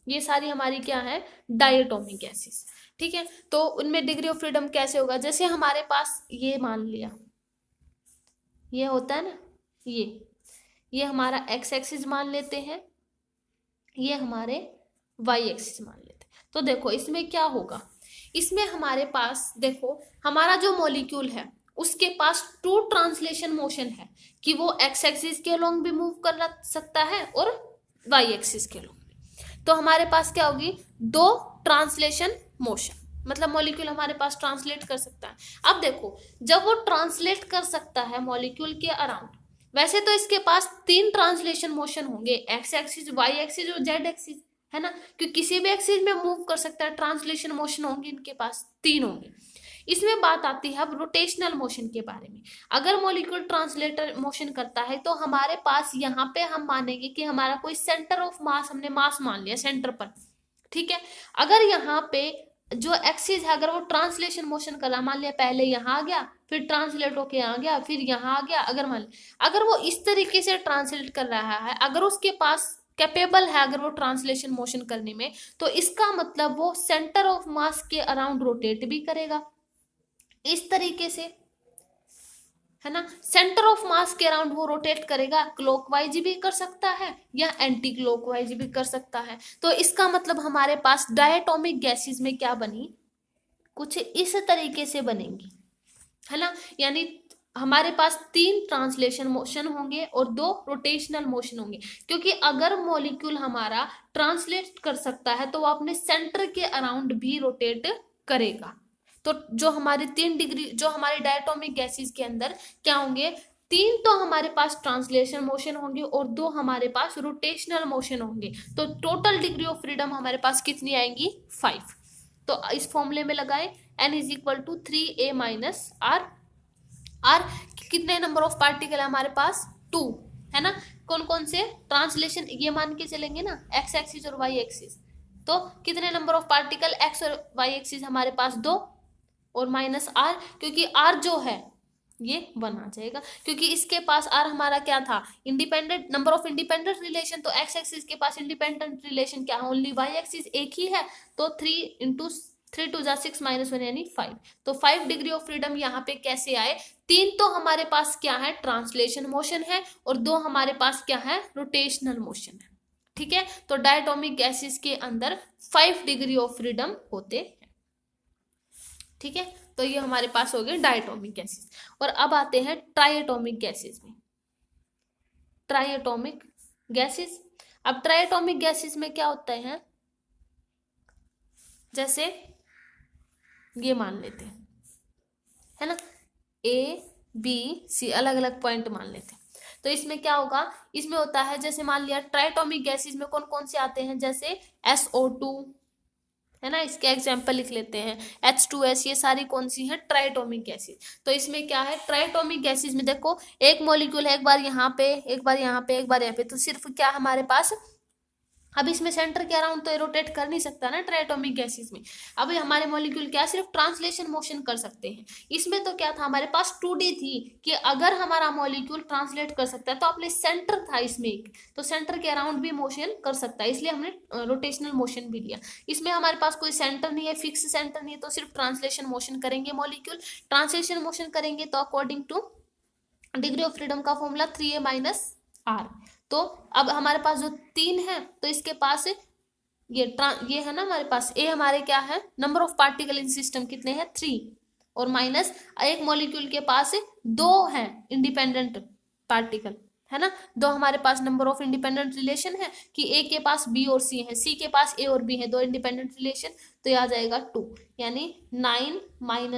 ये सारी हमारी क्या है, डायटोमिक गैसेस। ठीक है, तो उनमें डिग्री ऑफ फ्रीडम कैसे होगा, जैसे हमारे पास ये मान लिया ये होता है ना, ये हमारा एक्स एक्सिस मान लेते हैं, ये हमारे वाई एक्सिस मान लेते हैं। तो देखो इसमें क्या होगा, इसमें हमारे पास देखो हमारा जो मॉलिक्यूल है उसके पास टू ट्रांसलेशन मोशन है कि वो एक्स एक्सिस के अलोंग भी मूव कर सकता है और वाई एक्सिस के अलोंग भी। तो हमारे पास क्या होगी, दो ट्रांसलेशन मोशन, मतलब मॉलिक्यूल हमारे पास ट्रांसलेट कर सकता है। अब देखो जब वो ट्रांसलेट कर सकता है मॉलिक्यूल के अराउंड, वैसे तो इसके पास तीन ट्रांसलेशन मोशन होंगे, एक्स एक्सिस, वाई एक्सिस और जेड एक्सिस, है ना, क्योंकि किसी भी एक्सिस में मूव कर सकता है, ट्रांसलेशन मोशन होंगे इनके पास, तीन होंगे। इसमें बात आती है अब रोटेशनल मोशन के बारे में। अगर मॉलिक्यूल ट्रांसलेटर मोशन करता है तो हमारे पास यहाँ पे हम मानेंगे कि हमारा कोई सेंटर ऑफ मास, हमने मास मान लिया सेंटर पर, ठीक है। अगर यहाँ पे जो एक्सिस है अगर वो ट्रांसलेशन मोशन कर रहा, मान लिया पहले यहाँ आ गया, फिर ट्रांसलेट होके यहाँ गया, फिर यहाँ आ गया, अगर मान लिया अगर वो इस तरीके से ट्रांसलेट कर रहा है, अगर उसके पास कैपेबल है अगर वो ट्रांसलेशन मोशन करने में, तो इसका मतलब वो सेंटर ऑफ मास के अराउंड रोटेट भी करेगा इस तरीके से, है ना। सेंटर ऑफ मास के अराउंड वो रोटेट करेगा, क्लॉकवाइज भी कर सकता है या एंटी क्लॉकवाइज भी कर सकता है। तो इसका मतलब हमारे पास डायटोमिक गैसेस में क्या बनी, कुछ इस तरीके से बनेंगी, है ना। यानी हमारे पास तीन ट्रांसलेशन मोशन होंगे और दो रोटेशनल मोशन होंगे, क्योंकि अगर मॉलिक्यूल हमारा ट्रांसलेट कर सकता है तो वो अपने सेंटर के अराउंड भी रोटेट करेगा। तो जो हमारे 3 डिग्री, जो हमारे डायटोमिक गैसेस के अंदर क्या होंगे, तीन तो हमारे पास ट्रांसलेशन मोशन होंगे और दो हमारे पास रोटेशनल मोशन होंगे। तो टोटल डिग्री ऑफ फ्रीडम हमारे पास कितनी आएंगी, 5। तो इस फॉर्मूले में लगाए n is equal to 3a minus R. R कितने नंबर ऑफ पार्टिकल है हमारे पास, 2, है ना। कौन कौन से ट्रांसलेशन, ये मान के चलेंगे ना, एक्स एक्सिस और वाई एक्सिस। तो कितने नंबर ऑफ पार्टिकल, एक्स और वाई एक्सिस हमारे पास 2, और माइनस आर, क्योंकि आर जो है ये 1 आ जाएगा, क्योंकि इसके पास आर हमारा क्या था, independent number of independent relation. तो एक्स एक्सिस के पास इंडिपेंडेंट रिलेशन क्या है, ओनली वाई एक्सिस एक ही है। तो 3 × 2 = 6 - 1 यानी 5। तो 5 डिग्री ऑफ फ्रीडम यहाँ पे कैसे आए, तीन तो हमारे पास क्या है, ट्रांसलेशन मोशन है, और दो हमारे पास क्या है, रोटेशनल मोशन है, ठीक है। तो डायटोमिक गैसेस के अंदर 5 डिग्री ऑफ फ्रीडम होते हैं, ठीक है। तो ये हमारे पास हो गए डायटोमिक गैसेस। और अब आते हैं ट्राइएटोमिक गैसेस में। ट्राइएटोमिक गैसेस, अब ट्राइएटोमिक गैसेस में क्या होता है, जैसे ये मान लेते हैं, है ना, A, B, C अलग अलग पॉइंट मान लेते हैं। तो इसमें क्या होगा, इसमें होता है जैसे मान लिया ट्राइएटोमिक गैसेस में कौन कौन से आते हैं, जैसे SO2, है ना, इसके एग्जाम्पल लिख लेते हैं, H2S, ये सारी कौन सी है, ट्राइएटोमिक गैसेस। तो इसमें क्या है, ट्राइएटोमिक गैसेस में देखो एक मॉलिक्यूल है, एक बार यहाँ पे, एक बार यहाँ पे, एक बार यहाँ पे, तो सिर्फ क्या हमारे पास, अब इसमें सेंटर के अराउंड तो रोटेट कर नहीं सकता ना ट्राइएटोमिक गैसेस में। अब हमारे मॉलिक्यूल क्या सिर्फ ट्रांसलेशन मोशन कर सकते हैं। इसमें तो क्या था, हमारे पास 2D थी कि अगर हमारा मॉलिक्यूल ट्रांसलेट कर सकता है तो अपने सेंटर था इसमें एक, तो सेंटर के अराउंड भी मोशन कर सकता है, इसलिए हमने रोटेशनल मोशन भी लिया। इसमें हमारे पास कोई सेंटर नहीं है, फिक्स सेंटर नहीं है, तो सिर्फ ट्रांसलेशन मोशन करेंगे मॉलिक्यूल। ट्रांसलेशन मोशन करेंगे तो according two degree of freedom का फॉर्मूला 3a - r। तो अब हमारे पास जो 3 है, तो इसके पास ये है ना, हमारे पास ए हमारे क्या है, number of particle in system कितने हैं, 3, और माइनस एक मॉलिक्यूल के पास 2 है इंडिपेंडेंट पार्टिकल, है ना। 2 हमारे पास नंबर ऑफ इंडिपेंडेंट रिलेशन है कि ए के पास बी और सी है, सी के पास ए और बी है, 2 इंडिपेंडेंट रिलेशन, तो ये आ जाएगा 2, यानी 9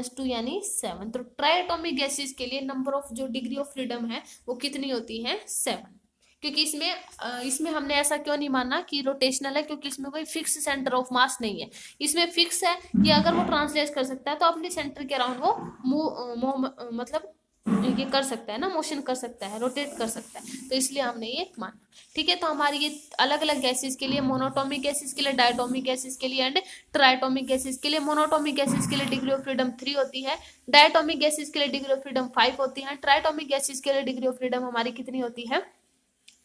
- 2 यानी 7। तो ट्राइएटोमिक गैसेस के लिए नंबर ऑफ जो डिग्री ऑफ फ्रीडम है वो कितनी होती है, 7। क्योंकि इसमें हमने ऐसा क्यों नहीं माना कि रोटेशनल है, क्योंकि इसमें कोई फिक्स सेंटर ऑफ मास नहीं है। इसमें फिक्स है कि अगर वो ट्रांसलेट कर सकता है तो अपने सेंटर के अराउंड वो मतलब ये कर सकता है ना, मोशन कर सकता है, रोटेट कर सकता है, तो इसलिए हमने ये माना, ठीक है। तो हमारी ये अलग अलग गैसेस के लिए, मोनोटोमिक गैसेस के लिए, डायटोमिक गैसेस के लिए एंड ट्राइएटोमिक गैसेस के लिए। मोनोटोमिक गैसेस के लिए डिग्री ऑफ फ्रीडम 3 होती है, डायटोमिक गैसेस के लिए डिग्री ऑफ फ्रीडम 5 होती है, ट्राइएटोमिक गैसेस के लिए डिग्री ऑफ फ्रीडम हमारी कितनी होती है,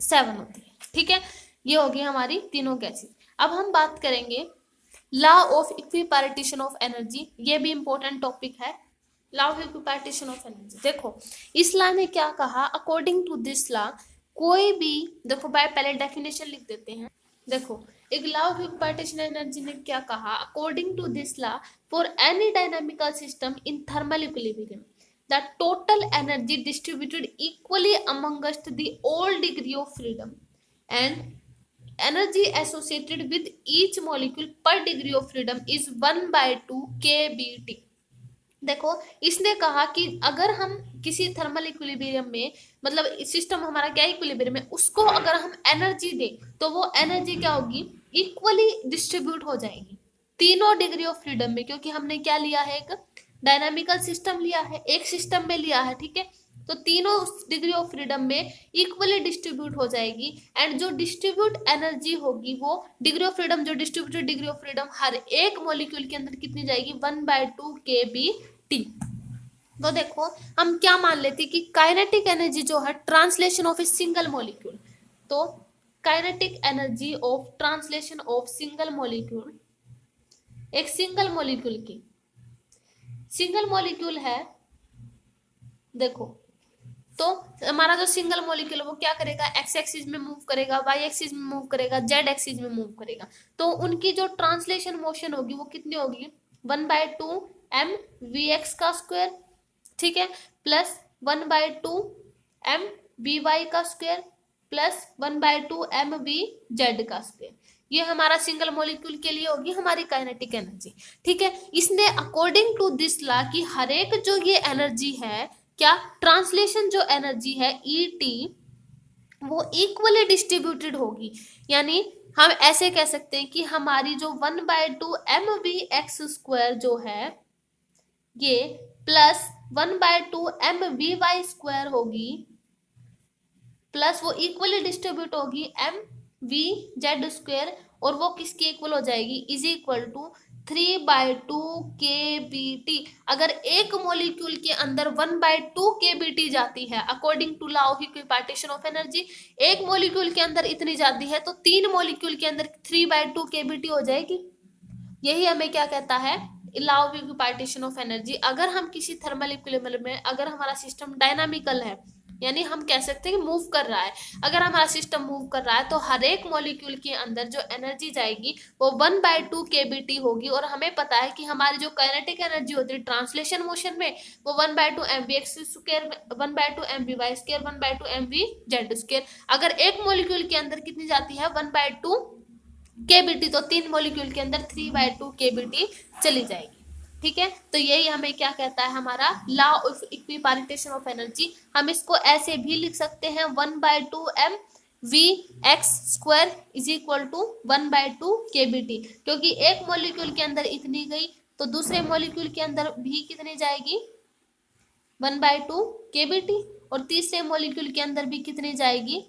7 होती है, ठीक है। ये होगी हमारी तीनों गैसेस। अब हम बात करेंगे law of equipartition of energy, ये भी इंपॉर्टेंट टॉपिक है, law of equipartition of energy. देखो इस लॉ में क्या कहा, अकॉर्डिंग टू दिस लॉ कोई भी, देखो बाय पहले डेफिनेशन लिख देते हैं। देखो एक लॉ ऑफ इक्विपार्टीशन एनर्जी ने क्या कहा, according to this law for any dynamical system in thermal equilibrium the total energy distributed equally amongst the all degree of freedom and energy associated with each molecule per degree of freedom is 1/2 kBT। देखो इसने कहा कि अगर हम किसी थर्मल इक्विलिब्रियम में, मतलब सिस्टम हमारा क्या इक्विलिब्रियम में, उसको अगर हम एनर्जी दें तो वो एनर्जी क्या होगी, इक्वली डिस्ट्रीब्यूट हो जाएगी तीनों डिग्री ऑफ फ्रीडम में, क्योंकि हमने क्या लिया है, एक डायनामिकल सिस्टम लिया है, एक सिस्टम में लिया है, ठीक है। तो तीनों डिग्री ऑफ फ्रीडम में इक्वली डिस्ट्रीब्यूट हो जाएगी एंड जो डिस्ट्रीब्यूट एनर्जी होगी वो डिग्री ऑफ फ्रीडम, जो डिस्ट्रीब्यूटेड डिग्री ऑफ फ्रीडम हर एक मॉलिक्यूल के अंदर कितनी जाएगी, 1/2 kBT। तो देखो हम क्या मान लेते कि काइनेटिक एनर्जी जो है translation of a single molecule, तो kinetic energy of translation of single molecule, एक सिंगल मॉलिक्यूल की, सिंगल मॉलिक्यूल है, देखो तो हमारा जो सिंगल मॉलिक्यूल है वो क्या करेगा, एक्स एक्सिस में मूव करेगा, वाई एक्सिस में मूव करेगा, जेड एक्सिस में मूव करेगा, तो उनकी जो ट्रांसलेशन मोशन होगी वो कितनी होगी, 1/2 mvx², ठीक है, प्लस 1/2 mvy² प्लस 1/2 mvz²। ये हमारा सिंगल मॉलिक्यूल के लिए होगी हमारी काइनेटिक एनर्जी, ठीक है। इसने अकॉर्डिंग टू दिस लॉ कि हर एक जो ये एनर्जी है, क्या ट्रांसलेशन जो एनर्जी है ET वो इक्वली डिस्ट्रीब्यूटेड होगी, यानी हम ऐसे कह सकते हैं कि हमारी जो 1/2 mvx² जो है ये प्लस 1/2 mvy² होगी, प्लस वो इक्वली डिस्ट्रीब्यूट होगी mvz², और वो किसके इक्वल हो जाएगी, इज इक्वल टू 3/2 kBT। अगर एक मॉलिक्यूल के अंदर 1/2 kBT जाती है according to law of equipartition of energy, एक मॉलिक्यूल के अंदर इतनी जाती है तो तीन मॉलिक्यूल के अंदर 3/2 kBT हो जाएगी। यही हमें क्या कहता है, law of equipartition of energy. अगर हम किसी थर्मल इक्विलिब्रियम में, अगर हमारा सिस्टम डायनामिकल है, यानी हम कह सकते हैं कि मूव कर रहा है, अगर हमारा सिस्टम मूव कर रहा है तो हर एक मॉलिक्यूल के अंदर जो एनर्जी जाएगी वो 1/2 kBT होगी, और हमें पता है कि हमारी जो काइनेटिक एनर्जी होती है ट्रांसलेशन मोशन में वो 1/2 mvx², 1/2 mvy², 1/2 mvz²। अगर एक मॉलिक्यूल के अंदर कितनी जाती है, 1/2 kBT, तो तीन मॉलिक्यूल के अंदर 3/2 kBT चली जाएगी, ठीक है। तो यही हमें क्या कहता है, हमारा law of equipartition of energy. हम इसको ऐसे भी लिख सकते हैं 1/2 mvx² is equal to 1/2 kBT, क्योंकि एक मॉलिक्यूल के अंदर इतनी गई तो दूसरे मॉलिक्यूल के अंदर भी कितनी जाएगी, 1/2 kBT, और तीसरे मॉलिक्यूल के अंदर भी कितनी जाएगी,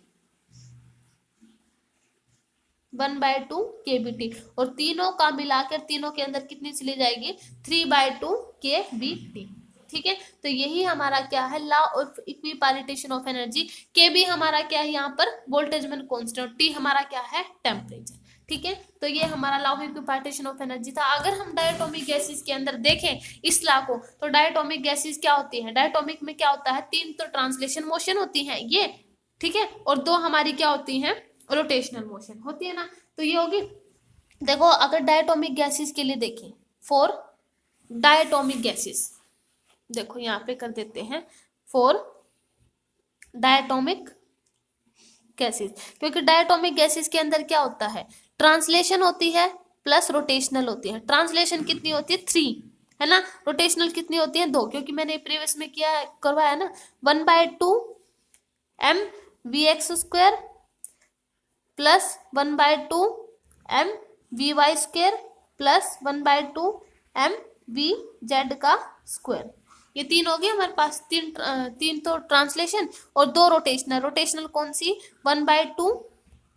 1/2 kBT, और तीनों का मिलाकर तीनों के अंदर कितनी चली जाएगी, 3/2 kBT, ठीक है। तो यही हमारा क्या है, law of equipartition of energy. के भी हमारा क्या है यहाँ पर, बोल्टेजमैन कांस्टेंट, टी हमारा क्या है, टेम्परेचर, ठीक है। तो ये हमारा law of equipartition of energy था। अगर हम डायटोमिक गैसेस के अंदर देखें इस लॉ को, तो डायटोमिक गैसेस क्या होती है, डायटोमिक में क्या होता है, तीन तो ट्रांसलेशन मोशन होती है ये, ठीक है, और दो हमारी क्या होती हैं, रोटेशनल मोशन होती है ना। तो ये होगी, देखो अगर डायटोमिक गैसेस के लिए देखें, फॉर डायटोमिक गैसेस, देखो यहाँ पे कर देते हैं फॉर डायटोमिक गैसेस, क्योंकि डायटोमिक गैसेस के अंदर क्या होता है, ट्रांसलेशन होती है प्लस रोटेशनल होती है। ट्रांसलेशन कितनी होती है, 3 है ना, रोटेशनल कितनी होती है, 2, क्योंकि मैंने प्रीवियस में किया करवाया ना, 1/2 mvx² plus 1/2 mvy² plus 1/2 mvz²। ये तीन हो गए हमारे पास, तीन तो ट्रांसलेशन और 2 रोटेशनल। रोटेशनल कौन सी, 1/2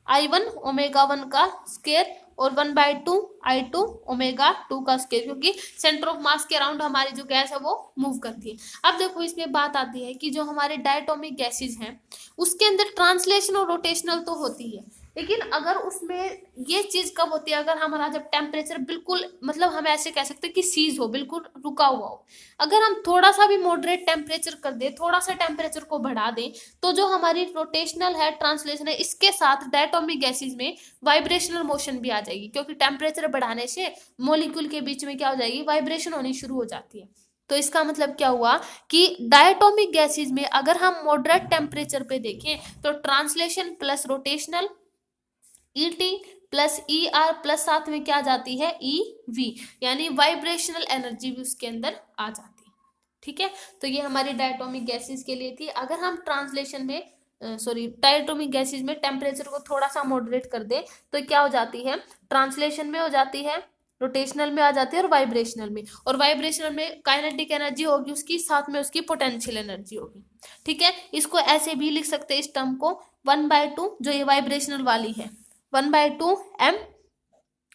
I1 ω1 का स्क्वायर और 1/2 I2 ω2 का स्क्वायर, क्योंकि सेंटर ऑफ मास के अराउंड हमारी जो गैस है वो मूव करती है। अब देखो इसमें बात आती है कि जो हमारे डायटोमिक गैसेस हैं उसके अंदर ट्रांसलेशन और रोटेशनल तो होती है, लेकिन अगर उसमें ये चीज कब होती है, अगर हमारा जब टेम्परेचर बिल्कुल, मतलब हम ऐसे कह सकते हैं कि सीज हो, बिल्कुल रुका हुआ हो। अगर हम थोड़ा सा भी मॉडरेट टेम्परेचर कर दे, थोड़ा सा टेम्परेचर को बढ़ा दें, तो जो हमारी रोटेशनल है, ट्रांसलेशन है, इसके साथ डायटोमिक गैसेज में वाइब्रेशनल मोशन भी आ जाएगी, क्योंकि टेम्परेचर बढ़ाने से मॉलिक्यूल के बीच में क्या हो जाएगी, वाइब्रेशन होनी शुरू हो जाती है। तो इसका मतलब क्या हुआ कि डायटोमिक गैसेज में अगर हम मॉडरेट टेम्परेचर पे देखें तो translation plus rotational ET plus E R plus साथ में क्या जाती है, ई वी, यानी वाइब्रेशनल एनर्जी भी उसके अंदर आ जाती है। ठीक है, तो ये हमारी डायटोमिक गैसेज के लिए थी। अगर हम ट्रांसलेशन में डायटोमिक गैसेज में टेम्परेचर को थोड़ा सा मॉडरेट कर दे तो क्या हो जाती है, ट्रांसलेशन में हो जाती है, रोटेशनल में आ जाती है और वाइब्रेशनल में। और वाइब्रेशनल में काइनेटिक एनर्जी होगी उसकी, साथ में उसकी पोटेंशियल एनर्जी होगी। ठीक है, इसको ऐसे भी लिख सकते हैं इस टर्म को 1/2, जो ये वाइब्रेशनल वाली है, 1/2 m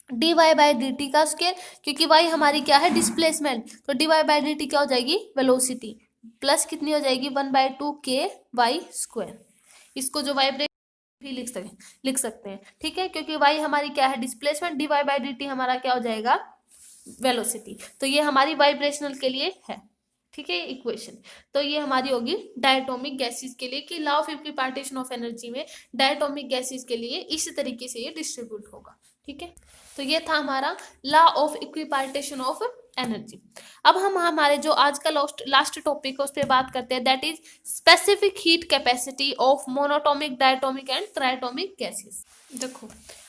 dy by D T का स्क्वायर, क्योंकि y हमारी क्या है, डिस्प्लेसमेंट, तो dy बाई डी टी क्या हो जाएगी, वेलोसिटी, प्लस कितनी हो जाएगी, 1/2 k y स्क्वायर। इसको जो वाइब्रेशन भी लिख सकते हैं। ठीक है, क्योंकि y हमारी क्या है, displacement, dy by D T हमारा क्या हो जाएगा, वेलोसिटी। तो ये हमारी वाइब्रेशनल के लिए है। ठीक है, इक्वेशन। तो ये हमारी होगी डायटोमिक गैसेस के लिए कि law of equipartition of energy में डायटोमिक गैसेस के लिए इस तरीके से ये डिस्ट्रीब्यूट होगा। ठीक है, तो ये था हमारा law of equipartition of energy. अब हम हमारे जो आज का लास्ट टॉपिक है उस पर बात करते हैं, that is specific heat capacity of monatomic, diatomic and triatomic gases. देखो,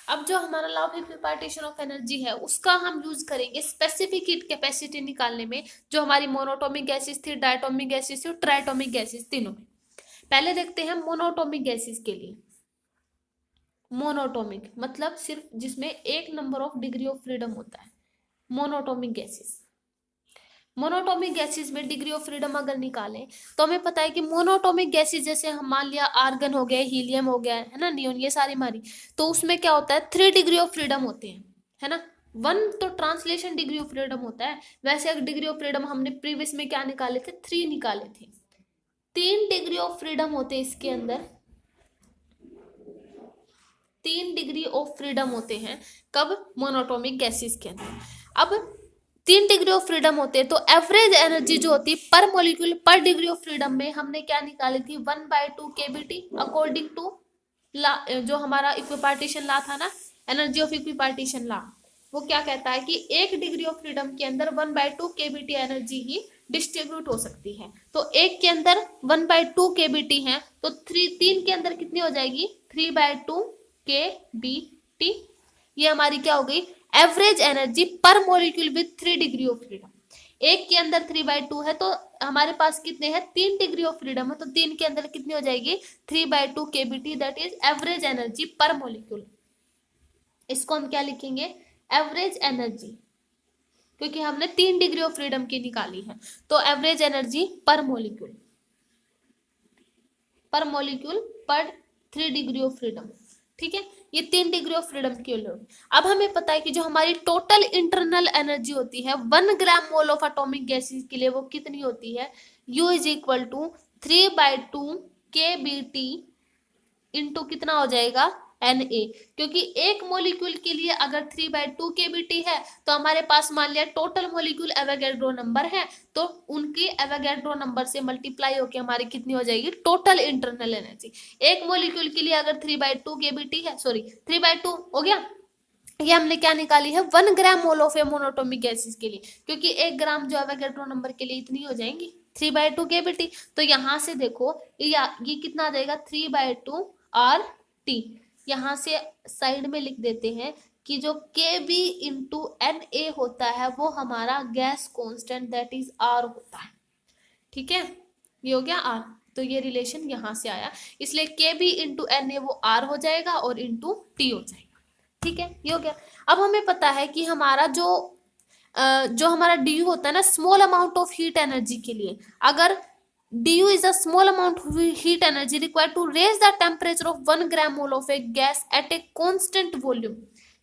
अब जो हमारा law of equipartition of energy है उसका हम यूज करेंगे स्पेसिफिक हीट कैपेसिटी निकालने में, जो हमारी मोनोटोमिक गैसेस थी, डायटोमिक गैसेस थी और ट्राइटोमिक गैसेस, तीनों में। पहले देखते हैं मोनोटोमिक गैसेस के लिए। मोनोटोमिक मतलब सिर्फ जिसमें एक number of degree of freedom होता है, मोनोटोमिक गैसेस। मोनोटोमिक गैसेस में डिग्री ऑफ फ्रीडम अगर निकालें तो हमें पता है कि मोनोटोमिक गैसेस जैसे हम मान लिया आर्गन हो गया, हीलियम हो गया, है ना, नियोन, ये सारी हमारी, तो उसमें क्या होता है, 3 डिग्री ऑफ फ्रीडम होते हैं, है ना। 1 तो ट्रांसलेशन डिग्री ऑफ फ्रीडम होता है, वैसे एक डिग्री ऑफ फ्रीडम हमने प्रीवियस में क्या निकाले थे, 3 निकाले थे। 3 डिग्री ऑफ फ्रीडम होते हैं इसके अंदर, 3 डिग्री ऑफ फ्रीडम होते हैं, कब, मोनोटोमिक गैसेस के अंदर। अब 3 डिग्री ऑफ फ्रीडम होते हैं, तो एवरेज एनर्जी जो होती है पर मॉलिक्यूल पर डिग्री ऑफ फ्रीडम में हमने क्या निकाली थी, 1/2 kBT, अकॉर्डिंग टू जो हमारा इक्विपार्टीशन लॉ था ना, एनर्जी ऑफ इक्विपार्टीशन लॉ, वो क्या कहता है कि 1 डिग्री ऑफ फ्रीडम के अंदर 1/2 kBT एनर्जी ही डिस्ट्रीब्यूट हो सकती है। तो एक के अंदर 1/2 kBT है, तो 3 के अंदर कितनी हो जाएगी, 3/2 kBT। ये हमारी क्या हो गई, एवरेज एनर्जी पर molecule with 3 degree of freedom. एक के अंदर 3/2 है, तो हमारे पास कितने हैं, 3 डिग्री ऑफ फ्रीडम है, तो 3 के अंदर कितनी हो जाएगी, 3/2 kBT, that is average energy पर मॉलिक्यूल। इसको हम क्या लिखेंगे, एवरेज एनर्जी, क्योंकि हमने 3 डिग्री ऑफ फ्रीडम की निकाली है, तो एवरेज एनर्जी पर मॉलिक्यूल, पर 3 डिग्री ऑफ फ्रीडम। ठीक है, ये 3 डिग्री ऑफ फ्रीडम की लोड। अब हमें पता है कि जो हमारी टोटल इंटरनल एनर्जी होती है 1 gram mole of atomic gases के लिए, वो कितनी होती है, U is equal to 3/2 kBT into कितना हो जाएगा, Na, क्योंकि एक मॉलिक्यूल के लिए अगर 3/2 kBT है तो हमारे पास मान लिया टोटल मॉलिक्यूल एवोगैड्रो नंबर है, तो उनकी एवोगैड्रो नंबर से मल्टीप्लाई होकर हमारी कितनी हो जाएगी, टोटल इंटरनल एनर्जी। एक मॉलिक्यूल के लिए अगर 3/2 kBT है, सॉरी 3/2 हो गया, ये हमने क्या निकाली है, 1 gram mole of a monatomic gases के लिए, क्योंकि 1 ग्राम जो एवोगैड्रो नंबर के लिए इतनी हो जाएंगी 3/2 kBT। तो यहाँ से देखो ये कितना आ जाएगा, 3/2 RT। यहाँ से साइड में लिख देते हैं कि जो Kb इंटू Na होता है वो हमारा gas constant that is R होता है। ठीक है, ये हो गया R, तो ये रिलेशन यहाँ से आया, इसलिए Kb इंटू Na वो R हो जाएगा और इंटू T हो जाएगा। ठीक है, ये हो गया। अब हमें पता है कि हमारा जो हमारा du होता है ना, small amount of heat energy के लिए, अगर du is a small amount of heat energy required to raise the temperature of 1 gram mole of a gas at a constant volume,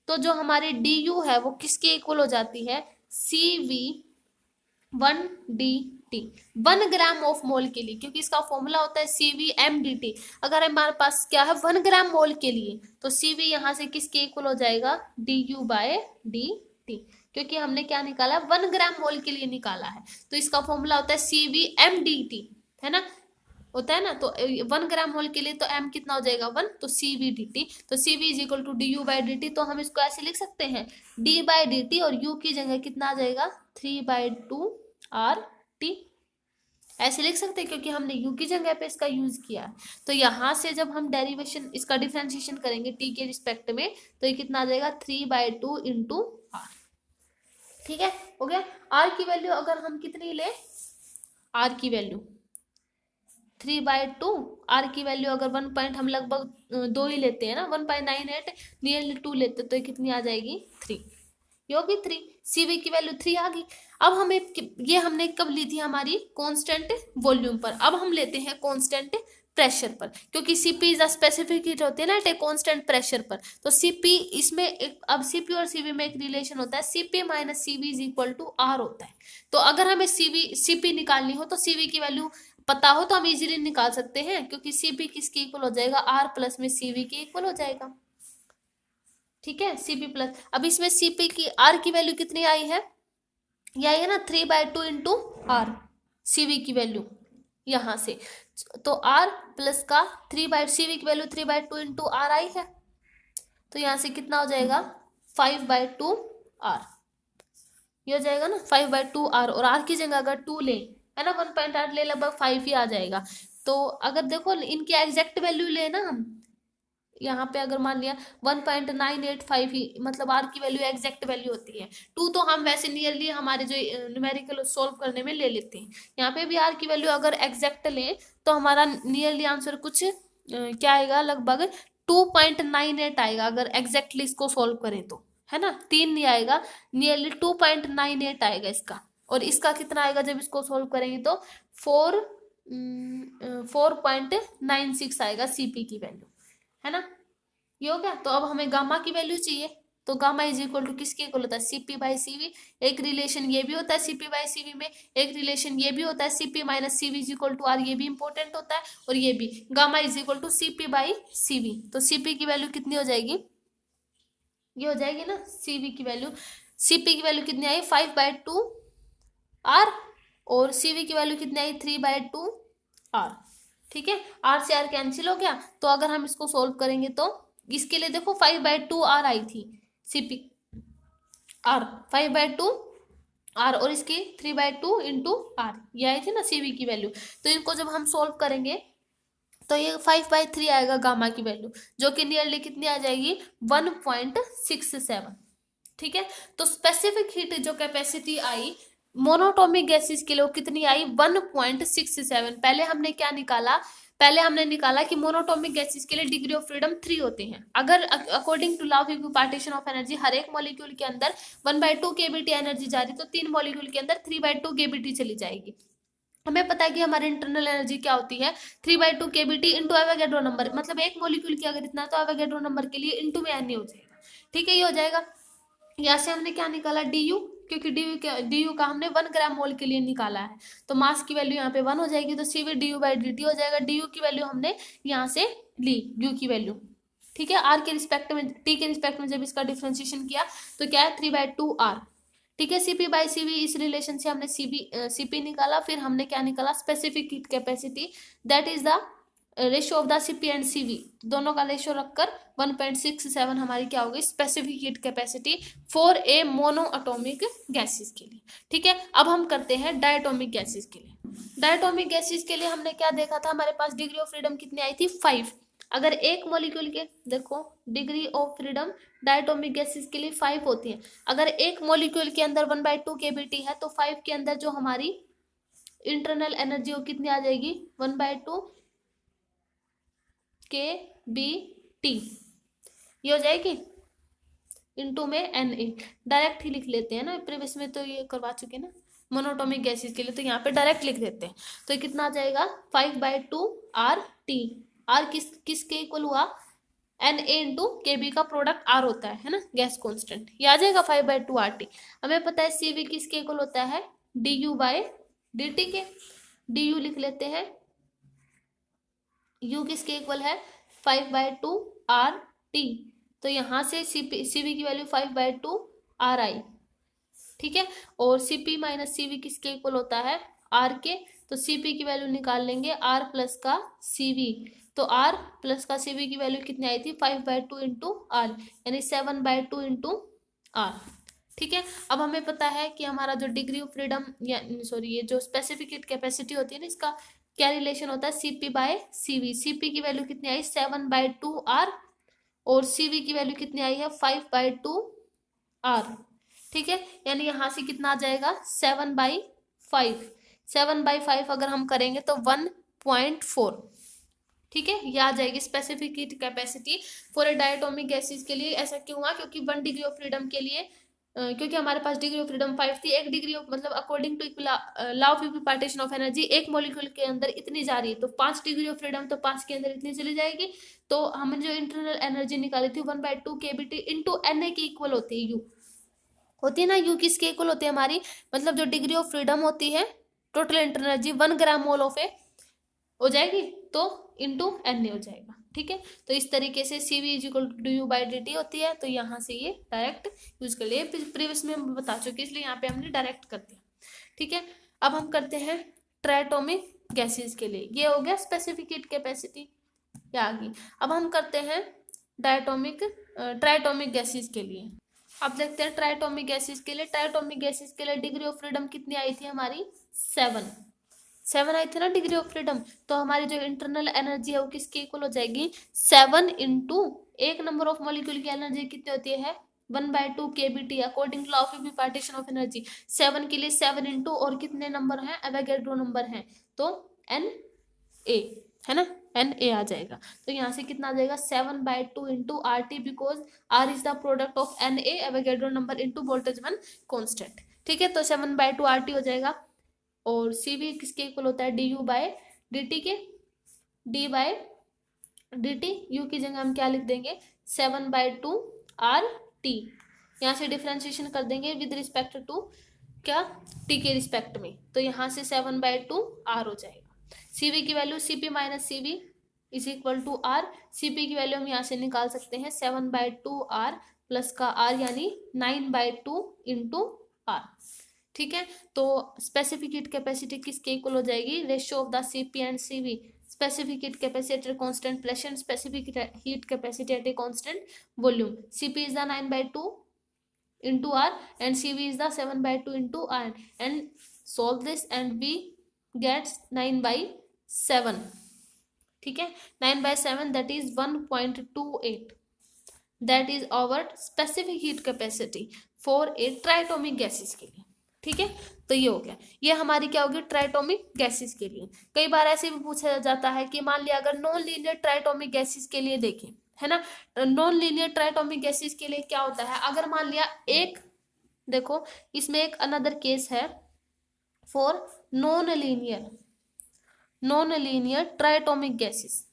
तो जो हमारी du है वो किसके इक्वल हो जाती है, CV 1 dt। T 1 gram of mole के लिए, क्योंकि इसका फॉर्मूला होता है CVMDT। अगर हमारे पास क्या है 1 ग्राम मोल के लिए, तो CV यहाँ से किसके इक्वल हो जाएगा DU/DT, क्योंकि हमने क्या निकाला 1 ग्राम मोल के लिए निकाला है, तो इसका फॉर्मूला होता है CVMDT, है ना, होता है ना। तो 1 ग्राम मोल के लिए तो m कितना हो जाएगा 1, तो CVDT, तो CV is equal to DU/DT। तो हम इसको ऐसे लिख सकते हैं D/DT और U की जगह कितना आ जाएगा 3/2RT, ऐसे लिख सकते हैं, क्योंकि हमने U की जगह पे इसका यूज किया है। तो यहाँ से जब हम डेरिवेशन इसका डिफरेंशिएशन करेंगे T के रिस्पेक्ट में, तो ये कितना आ जाएगा 3/2 इंटू R। ठीक है, हो गया। R की वैल्यू अगर हम कितनी ले, R की वैल्यू 3/2, R की वैल्यू अगर 1 पॉइंट हम लगभग 2 ही लेते हैं ना, 1.98 नियरली 2 लेते, तो ये कितनी आ जाएगी 3, ये होगी 3। CV की वैल्यू 3 आ गई। अब हमें ये हमने कब ली थी हमारी कांस्टेंट वॉल्यूम पर, अब हम लेते हैं कांस्टेंट प्रेशर पर, क्योंकि CP is a specific heat होती है ना एट ए कांस्टेंट प्रेशर पर। तो CP इसमें अब CP और CV में एक रिलेशन होता है, CP minus CV is equal to R होता है। तो अगर हमें CP निकालनी हो तो CV की वैल्यू पता हो तो हम इजीली निकाल सकते हैं, क्योंकि CP किसके इक्वल हो जाएगा R प्लस में CV के इक्वल हो जाएगा। ठीक है, CP प्लस, अब इसमें CP की R की वैल्यू कितनी आई है, ये आई है ना 3/2 इंटू R, CV की वैल्यू यहाँ से, तो R प्लस का CV की वैल्यू 3/2 इंटू R आई है, तो यहाँ से कितना हो जाएगा 5/2R, ये हो जाएगा ना 5/2R, और R की जगह अगर 2 ले, है ना 1.8 ले, लगभग 5 ही आ जाएगा। तो अगर देखो इनकी एग्जैक्ट वैल्यू ले ना हम, यहाँ पे अगर मान लिया 1.985 ही मतलब R की वैल्यू एग्जैक्ट वैल्यू होती है, 2 तो हम वैसे नियरली हमारे जो न्यूमेरिकल सोल्व करने में ले लेते हैं। यहाँ पे भी R की वैल्यू अगर एग्जैक्ट लें तो हमारा नियरली आंसर कुछ क्या आएगा, लगभग 2.98 आएगा अगर एग्जैक्टली इसको सोल्व करें तो, है ना, 3 नहीं आएगा, नियरली 2.98 आएगा इसका। और इसका कितना आएगा जब इसको सोल्व करेंगे तो 4.96 आएगा CP की वैल्यू, है ना, ये हो गया। तो अब हमें गामा की वैल्यू चाहिए, तो गामा इज इक्वल टू किसके इक्वल होता है CP/CV। एक रिलेशन ये भी होता है CP/CV में, एक रिलेशन ये भी होता है CP minus CV is equal to R, ये भी इंपॉर्टेंट होता है, और ये भी gamma is equal to CP/CV। तो CP की वैल्यू कितनी हो जाएगी, ये हो जाएगी ना CV की वैल्यू, CP की वैल्यू कितनी आई 5/2R, और CV की वैल्यू कितनी आई 3/2R। ठीक है, R से R कैंसिल हो गया। तो अगर हम इसको सोल्व करेंगे तो इसके लिए देखो 5/2R आई थी CP, R 5/2R, और इसकी 3/2 इंटू R, ये आई थी ना CV की वैल्यू। तो इनको जब हम सोल्व करेंगे तो ये 5/3 आएगा गामा की वैल्यू, जो कि नियरली कितनी आ जाएगी 1.67। ठीक है, तो स्पेसिफिक हीट जो कैपेसिटी आई मोनोटोमिक गैसेस के लिए कितनी आई 1.67। पहले हमने क्या निकाला, पहले हमने निकाला कि मोनोटोमिक गैसेस के लिए डिग्री ऑफ फ्रीडम 3 होते हैं। अगर according to law of equipartition of energy हर एक मॉलिक्यूल के अंदर 1/2 kBT एनर्जी जा रही, तो 3 मॉलिक्यूल के अंदर 3/2 kBT चली जाएगी। हमें पता है कि हमारी इंटरनल एनर्जी क्या होती है 3/2 kBT इंटू एवोगैड्रो नंबर, मतलब एक मॉलिक्यूल की अगर इतना तो एवोगैड्रो नंबर के लिए इंटू में एन हो जाएगा। ठीक है, ये हो जाएगा। यहाँ से हमने क्या निकाला DU, क्योंकि DU का हमने 1 ग्राम मोल के लिए निकाला है, तो मास की वैल्यू यहाँ पे 1 हो जाएगी, तो CV DU/DT हो जाएगा। DU की वैल्यू हमने यहाँ से ली, U की वैल्यू, ठीक है, R के रिस्पेक्ट में T के रिस्पेक्ट में जब इसका डिफ्रेंशिएशन किया तो क्या है 3/2R। ठीक है, CP/CV इस रिलेशन से हमने CP निकाला, फिर हमने क्या निकाला specific heat capacity, that is the ratio of the CP and CV, दोनों का रेशियो रखकर 1.67 हमारी क्या होगी specific heat capacity for a mono atomic gases के लिए। ठीक है, अब हम करते हैं डायटोमिक गैसेस के लिए। डायटोमिक गैसेस के लिए हमने क्या देखा था, हमारे पास डिग्री ऑफ फ्रीडम कितनी आई थी 5। अगर एक मॉलिक्यूल के देखो degree of freedom diatomic gases के लिए 5 होती है। अगर एक मॉलिक्यूल के अंदर 1/2 kBT है तो 5 के अंदर जो हमारी इंटरनल एनर्जी वो कितनी आ जाएगी 1/2 kBT, ये हो जाएगी इनटू में Na। डायरेक्ट ही लिख लेते हैं ना, प्रीवियस में तो ये करवा चुके ना मोनोटोमिक गैसेस के लिए, तो यहाँ पे डायरेक्ट लिख देते हैं। तो ये कितना आ जाएगा 5/2RT। R किसके इक्वल हुआ Na इंटू KB का प्रोडक्ट R होता है ना, गैस कांस्टेंट, ये आ जाएगा 5/2RT। हमें पता है CV किसके इक्वल होता है DU/DT। dt के, du लिख लेते हैं, u किसके इक्वल है 5/2 आर टी, तो यहाँ से सीवी की वैल्यू 5/2 आर आई, ठीक है। और सीपी माइनस सीवी किसके इक्वल होता है आर के, तो सीपी की वैल्यू निकाल लेंगे आर प्लस का सीवी, तो आर प्लस का सीवी की वैल्यू कितनी आई थी 5/2 इंटू आर, यानी 7/2 इंटू आर, ठीक है। अब हमें पता है कि हमारा जो डिग्री ऑफ फ्रीडम या सॉरी ये जो स्पेसिफिक हीट कैपेसिटी होती है ना, इसका क्या रिलेशन होता है सीपी बाय सीवी। सीपी की वैल्यू कितनी आई 7/2 आर, और सीवी की वैल्यू कितनी आई है 5/2 आर, ठीक है। यानी यहां से कितना आ जाएगा 7/5, 7/5 अगर हम करेंगे तो 1.4, ठीक है, ये आ जाएगी specific heat capacity for a diatomic gases के लिए। ऐसा क्यों हुआ, क्योंकि 1 डिग्री ऑफ फ्रीडम के लिए क्योंकि हमारे पास डिग्री ऑफ फ्रीडम 5 थी, 1 डिग्री ऑफ मतलब according to law of equipartition of energy एक मॉलिक्यूल के अंदर इतनी जा रही है, तो 5 डिग्री ऑफ फ्रीडम तो 5 के अंदर इतनी चली जाएगी। तो हमने जो इंटरनल एनर्जी निकाली थी 1/2 केबीटी इंटू एन की इक्वल होती है यू, होती है ना, यू किसके इक्वल होती है हमारी, मतलब जो डिग्री ऑफ फ्रीडम होती है total internal energy 1 gram mole of a हो जाएगी, तो इंटू एन हो जाएगा, ठीक है। तो इस तरीके से C V is equal to U by D T होती है, तो यहाँ से ये डायरेक्ट यूज कर लिए, प्रीवियस में हम बता चुके इसलिए यहाँ पे हमने डायरेक्ट कर दिया, ठीक है। अब हम करते हैं ट्राइटोमिक गैसेस के लिए, ये हो गया स्पेसिफिक हीट कैपेसिटी या आ गई। अब हम करते हैं ट्राइटोमिक गैसेस के लिए। अब देखते हैं ट्राइटोमिक गैसेस के लिए, ट्राइटोमिक गैसेस के लिए डिग्री ऑफ फ्रीडम कितनी आई थी हमारी 7 आई थी ना डिग्री ऑफ फ्रीडम, तो हमारी जो इंटरनल एनर्जी है वो किसकी इक्वल हो जाएगी 7 इंटू एक नंबर ऑफ मॉलिक्यूल की एनर्जी कितनी होती है 1/2 KBT according to law of repartition of energy. 7 के लिए 7 इंटू और कितने नंबर हैं एवोगैड्रो नंबर हैं, तो एन ए है ना, एन ए आ जाएगा। तो यहाँ से कितना आ जाएगा 7/2 into R T, because R is the product of N A Avogadro number into Boltzmann constant, ठीक है। तो 7/2 आर टी हो जाएगा, और सी भी किसके इक्वल होता है D U by D T के, D by D T, U की जगह हम क्या लिख देंगे 7/2 आर टी, यहाँ से डिफ्रेंशिएशन कर देंगे विद रिस्पेक्ट टू क्या टी के रिस्पेक्ट में, तो यहाँ से 7/2 आर हो जाएगा। सीवी की value CP minus CV is equal to R, CP की वैल्यू हम यहाँ से निकाल सकते हैं 7/2 आर प्लस का आर यानी 9/2 इंटू आर, ठीक है। तो स्पेसिफिक हीट कैपेसिटी किसके इक्वल हो जाएगी ratio of the CP and CV, specific heat capacity at constant pressure and specific heat capacity eight a constant volume. CP is the 9/2 into r and cv is the 7/2 into r, and solve this and we get 9/7, ठीक है। 9/7 that is 1.28, that is our specific heat capacity for a triatomic gases के लिए, ठीक है। तो ये हो गया, ये हमारी क्या होगी ट्राइटोमिक गैसेस के लिए। कई बार ऐसे भी पूछा जाता है कि मान लिया अगर नॉन लीनियर ट्राइटोमिक गैसेस के लिए देखें, है ना, नॉन लीनियर ट्राइटोमिक गैसेस के लिए क्या होता है, अगर मान लिया एक देखो इसमें एक अनदर केस है for non linear triatomic gases,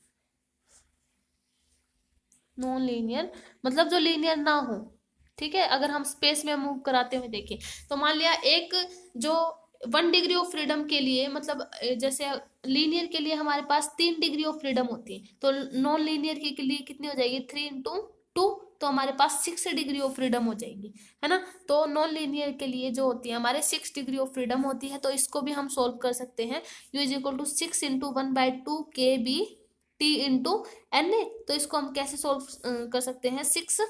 non linear मतलब जो लीनियर ना हो, ठीक है। अगर हम स्पेस में मूव कराते हुए देखें तो मान लिया एक जो 1 डिग्री ऑफ फ्रीडम के लिए मतलब जैसे लीनियर के लिए हमारे पास 3 डिग्री ऑफ फ्रीडम होती है, तो नॉन लीनियर के लिए कितनी हो जाएगी 3 इंटू 2, तो हमारे पास 6 डिग्री ऑफ फ्रीडम हो जाएगी, है ना। तो नॉन लीनियर के लिए जो होती है हमारे 6 डिग्री ऑफ फ्रीडम होती है, तो इसको भी हम सोल्व कर सकते हैं, U is equal to 6 into 1/2 k B T into N A. तो इसको हम कैसे सोल्व कर सकते हैं 6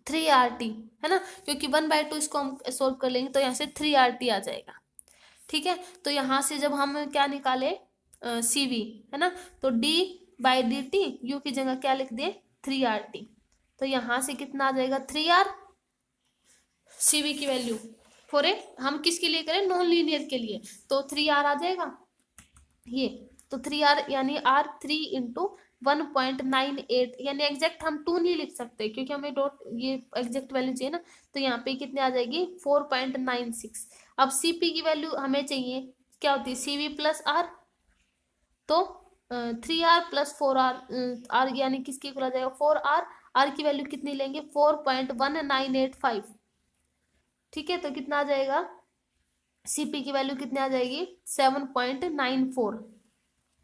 3RT, है ना, क्योंकि 1/2 इसको हम सोल्व कर लेंगे तो यहाँ से 3RT आ जाएगा, ठीक है। तो यहाँ से जब हम क्या निकाले CV, है ना, तो D/dt यू की जगह क्या लिख दे 3RT, तो यहाँ से कितना आ जाएगा 3R CV की वैल्यू फॉर ए, हम किसके लिए करें नॉन लीनियर के लिए, तो 3R आ जाएगा ये, तो 3R यानी R3 इंटू 1.98, यानी एग्जैक्ट हम 2 नहीं लिख सकते क्योंकि हमें डॉट ये एग्जैक्ट वैल्यू चाहिए ना, तो यहाँ पे कितने आ जाएगी 4.96। अब CP की वैल्यू हमें चाहिए क्या होती है CV प्लस R, तो 3R प्लस 4R R यानी किसके इक्वल आ जाएगा 4R, R की वैल्यू कितनी लेंगे 4.1985, ठीक है। तो कितना आ जाएगा Cp की वैल्यू कितनी आ जाएगी 7.94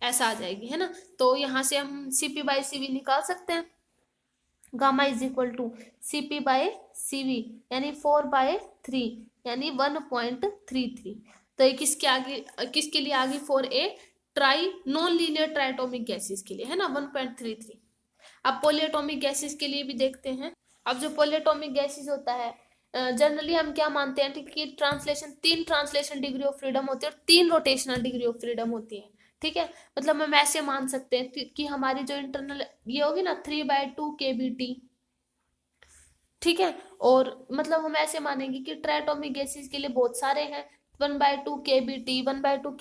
ऐसा आ जाएगी, है ना। तो यहाँ से हम Cp बाई Cv निकाल सकते हैं। Gamma is equal to Cp by Cv यानी 4/3 यानी 1.33। तो ये किसके आगे, किसके लिए आगे 4a try non linear triatomic gases के लिए, है ना 1.33। अब पॉलीएटॉमिक गैसेस के लिए भी देखते हैं। अब जो पॉलीएटॉमिक गैसेस होता है जनरली हम क्या मानते हैं कि translation 3 translation degree of freedom होती है और 3 रोटेशनल डिग्री ऑफ फ्रीडम होती है, ठीक है। मतलब हम ऐसे मान सकते हैं कि हमारी जो इंटरनल ये होगी ना 3/2 kBt, ठीक है। और मतलब हम ऐसे मानेंगे कि ट्राइटोमिक गैसेस के लिए बहुत सारे हैं 1/2 kBt 1/2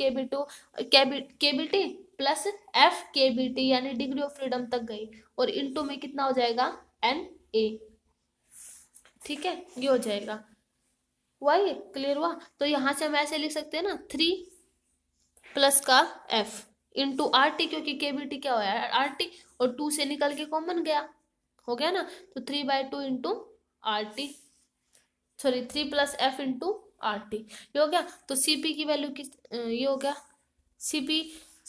kBt plus f kBt यानी डिग्री ऑफ फ्रीडम तक गई और इनटू में कितना हो जाएगा Na, ठीक है। ये हो जाएगा, हुआ ये क्लियर हुआ। तो यहां से हम ऐसे लिख सकते हैं ना 3 प्लस का f इंटू RT, क्योंकि kBt क्या हुआ है RT और 2 से निकल के कॉमन गया, हो गया ना। तो 3/2 into RT, sorry 3 plus f into RT, ये हो गया। तो Cp की वैल्यू किस ये हो गया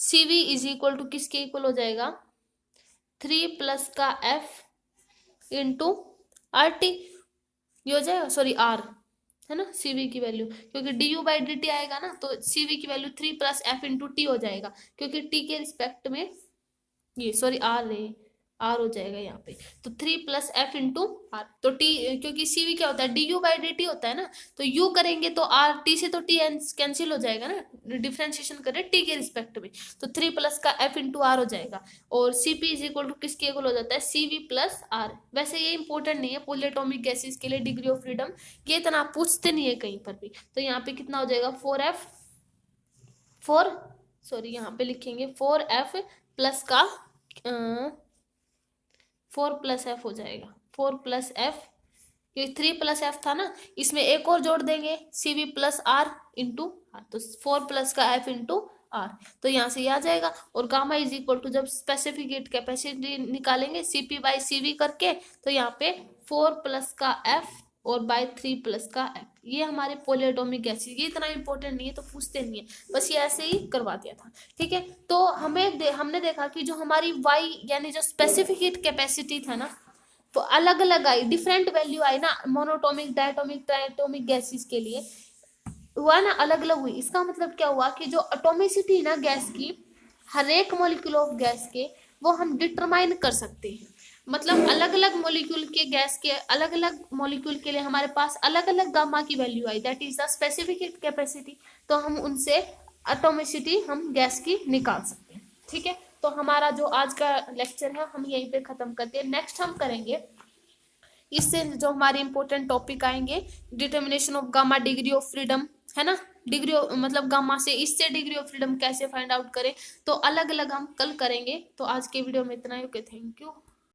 Cv इज इक्वल टू किसके इक्वल हो जाएगा 3 प्लस का f इंटू RT, ये हो जाएगा, सॉरी R, है ना Cv की वैल्यू, क्योंकि du/dt आएगा ना तो Cv की value 3 plus f into T हो जाएगा, क्योंकि t के रिस्पेक्ट में ये सॉरी R हो जाएगा यहाँ पे। तो 3 प्लस f इंटू आर, तो t क्योंकि Cv क्या होता है du/dt होता है ना, तो u करेंगे तो r t से तो t कैंसिल हो जाएगा ना, डिफ्रेंशिएशन करें t के रिस्पेक्ट में, तो 3 प्लस का f इंटू आर हो जाएगा। और Cp इज इक्वल टू किसके इक्वल हो जाता है Cv प्लस आर। वैसे ये इंपॉर्टेंट नहीं है पॉलीएटॉमिक गैसेस के लिए डिग्री ऑफ फ्रीडम, ये इतना पूछते नहीं है कहीं पर भी। तो यहाँ पे कितना हो जाएगा 4 सॉरी यहाँ पे लिखेंगे 4f प्लस का 4 प्लस एफ हो जाएगा 4 प्लस एफ, ये 3 प्लस एफ था ना, इसमें एक और जोड़ देंगे Cv plus R into R, तो 4 प्लस का एफ इंटू आर, तो यहाँ से ये आ जाएगा। और गामा इज इक्वल टू जब स्पेसिफिक हीट कैपेसिटी निकालेंगे Cp बाई Cv करके, तो यहाँ पे 4 प्लस का एफ और बाय 3 प्लस का एफ, ये हमारे पॉलीएटॉमिक गैसेस, ये इतना इंपॉर्टेंट नहीं है तो पूछते नहीं है, बस ये ऐसे ही करवा दिया था, ठीक है। तो हमने देखा कि जो हमारी वाई यानी जो स्पेसिफिक हीट कैपेसिटी था ना, तो अलग अलग आई, डिफरेंट वैल्यू आई ना, मोनोटोमिक डायटोमिक ट्राइटोमिक गैसेस के लिए हुआ ना, अलग अलग हुई। इसका मतलब क्या हुआ कि जो एटॉमिसिटी ना गैस की, हर एक मॉलिक्यूल ऑफ गैस के, वो हम डिटरमाइन कर सकते हैं। मतलब अलग अलग मॉलिक्यूल के गैस के, अलग अलग मॉलिक्यूल के लिए हमारे पास अलग अलग गामा की value I, that is the specific heat capacity. तो हम उनसे एटॉमिसिटी हम गैस की निकाल सकते हैं, ठीक है। तो हमारा जो आज का लेक्चर है हम यहीं पे खत्म करते हैं। नेक्स्ट हम करेंगे इससे जो हमारे इंपॉर्टेंट टॉपिक आएंगे, determination of gamma degree of freedom, है ना, डिग्री मतलब गामा से इससे डिग्री ऑफ फ्रीडम कैसे फाइंड आउट करें, तो अलग अलग हम कल करेंगे। तो आज के वीडियो में इतना ही, ओके, थैंक यू।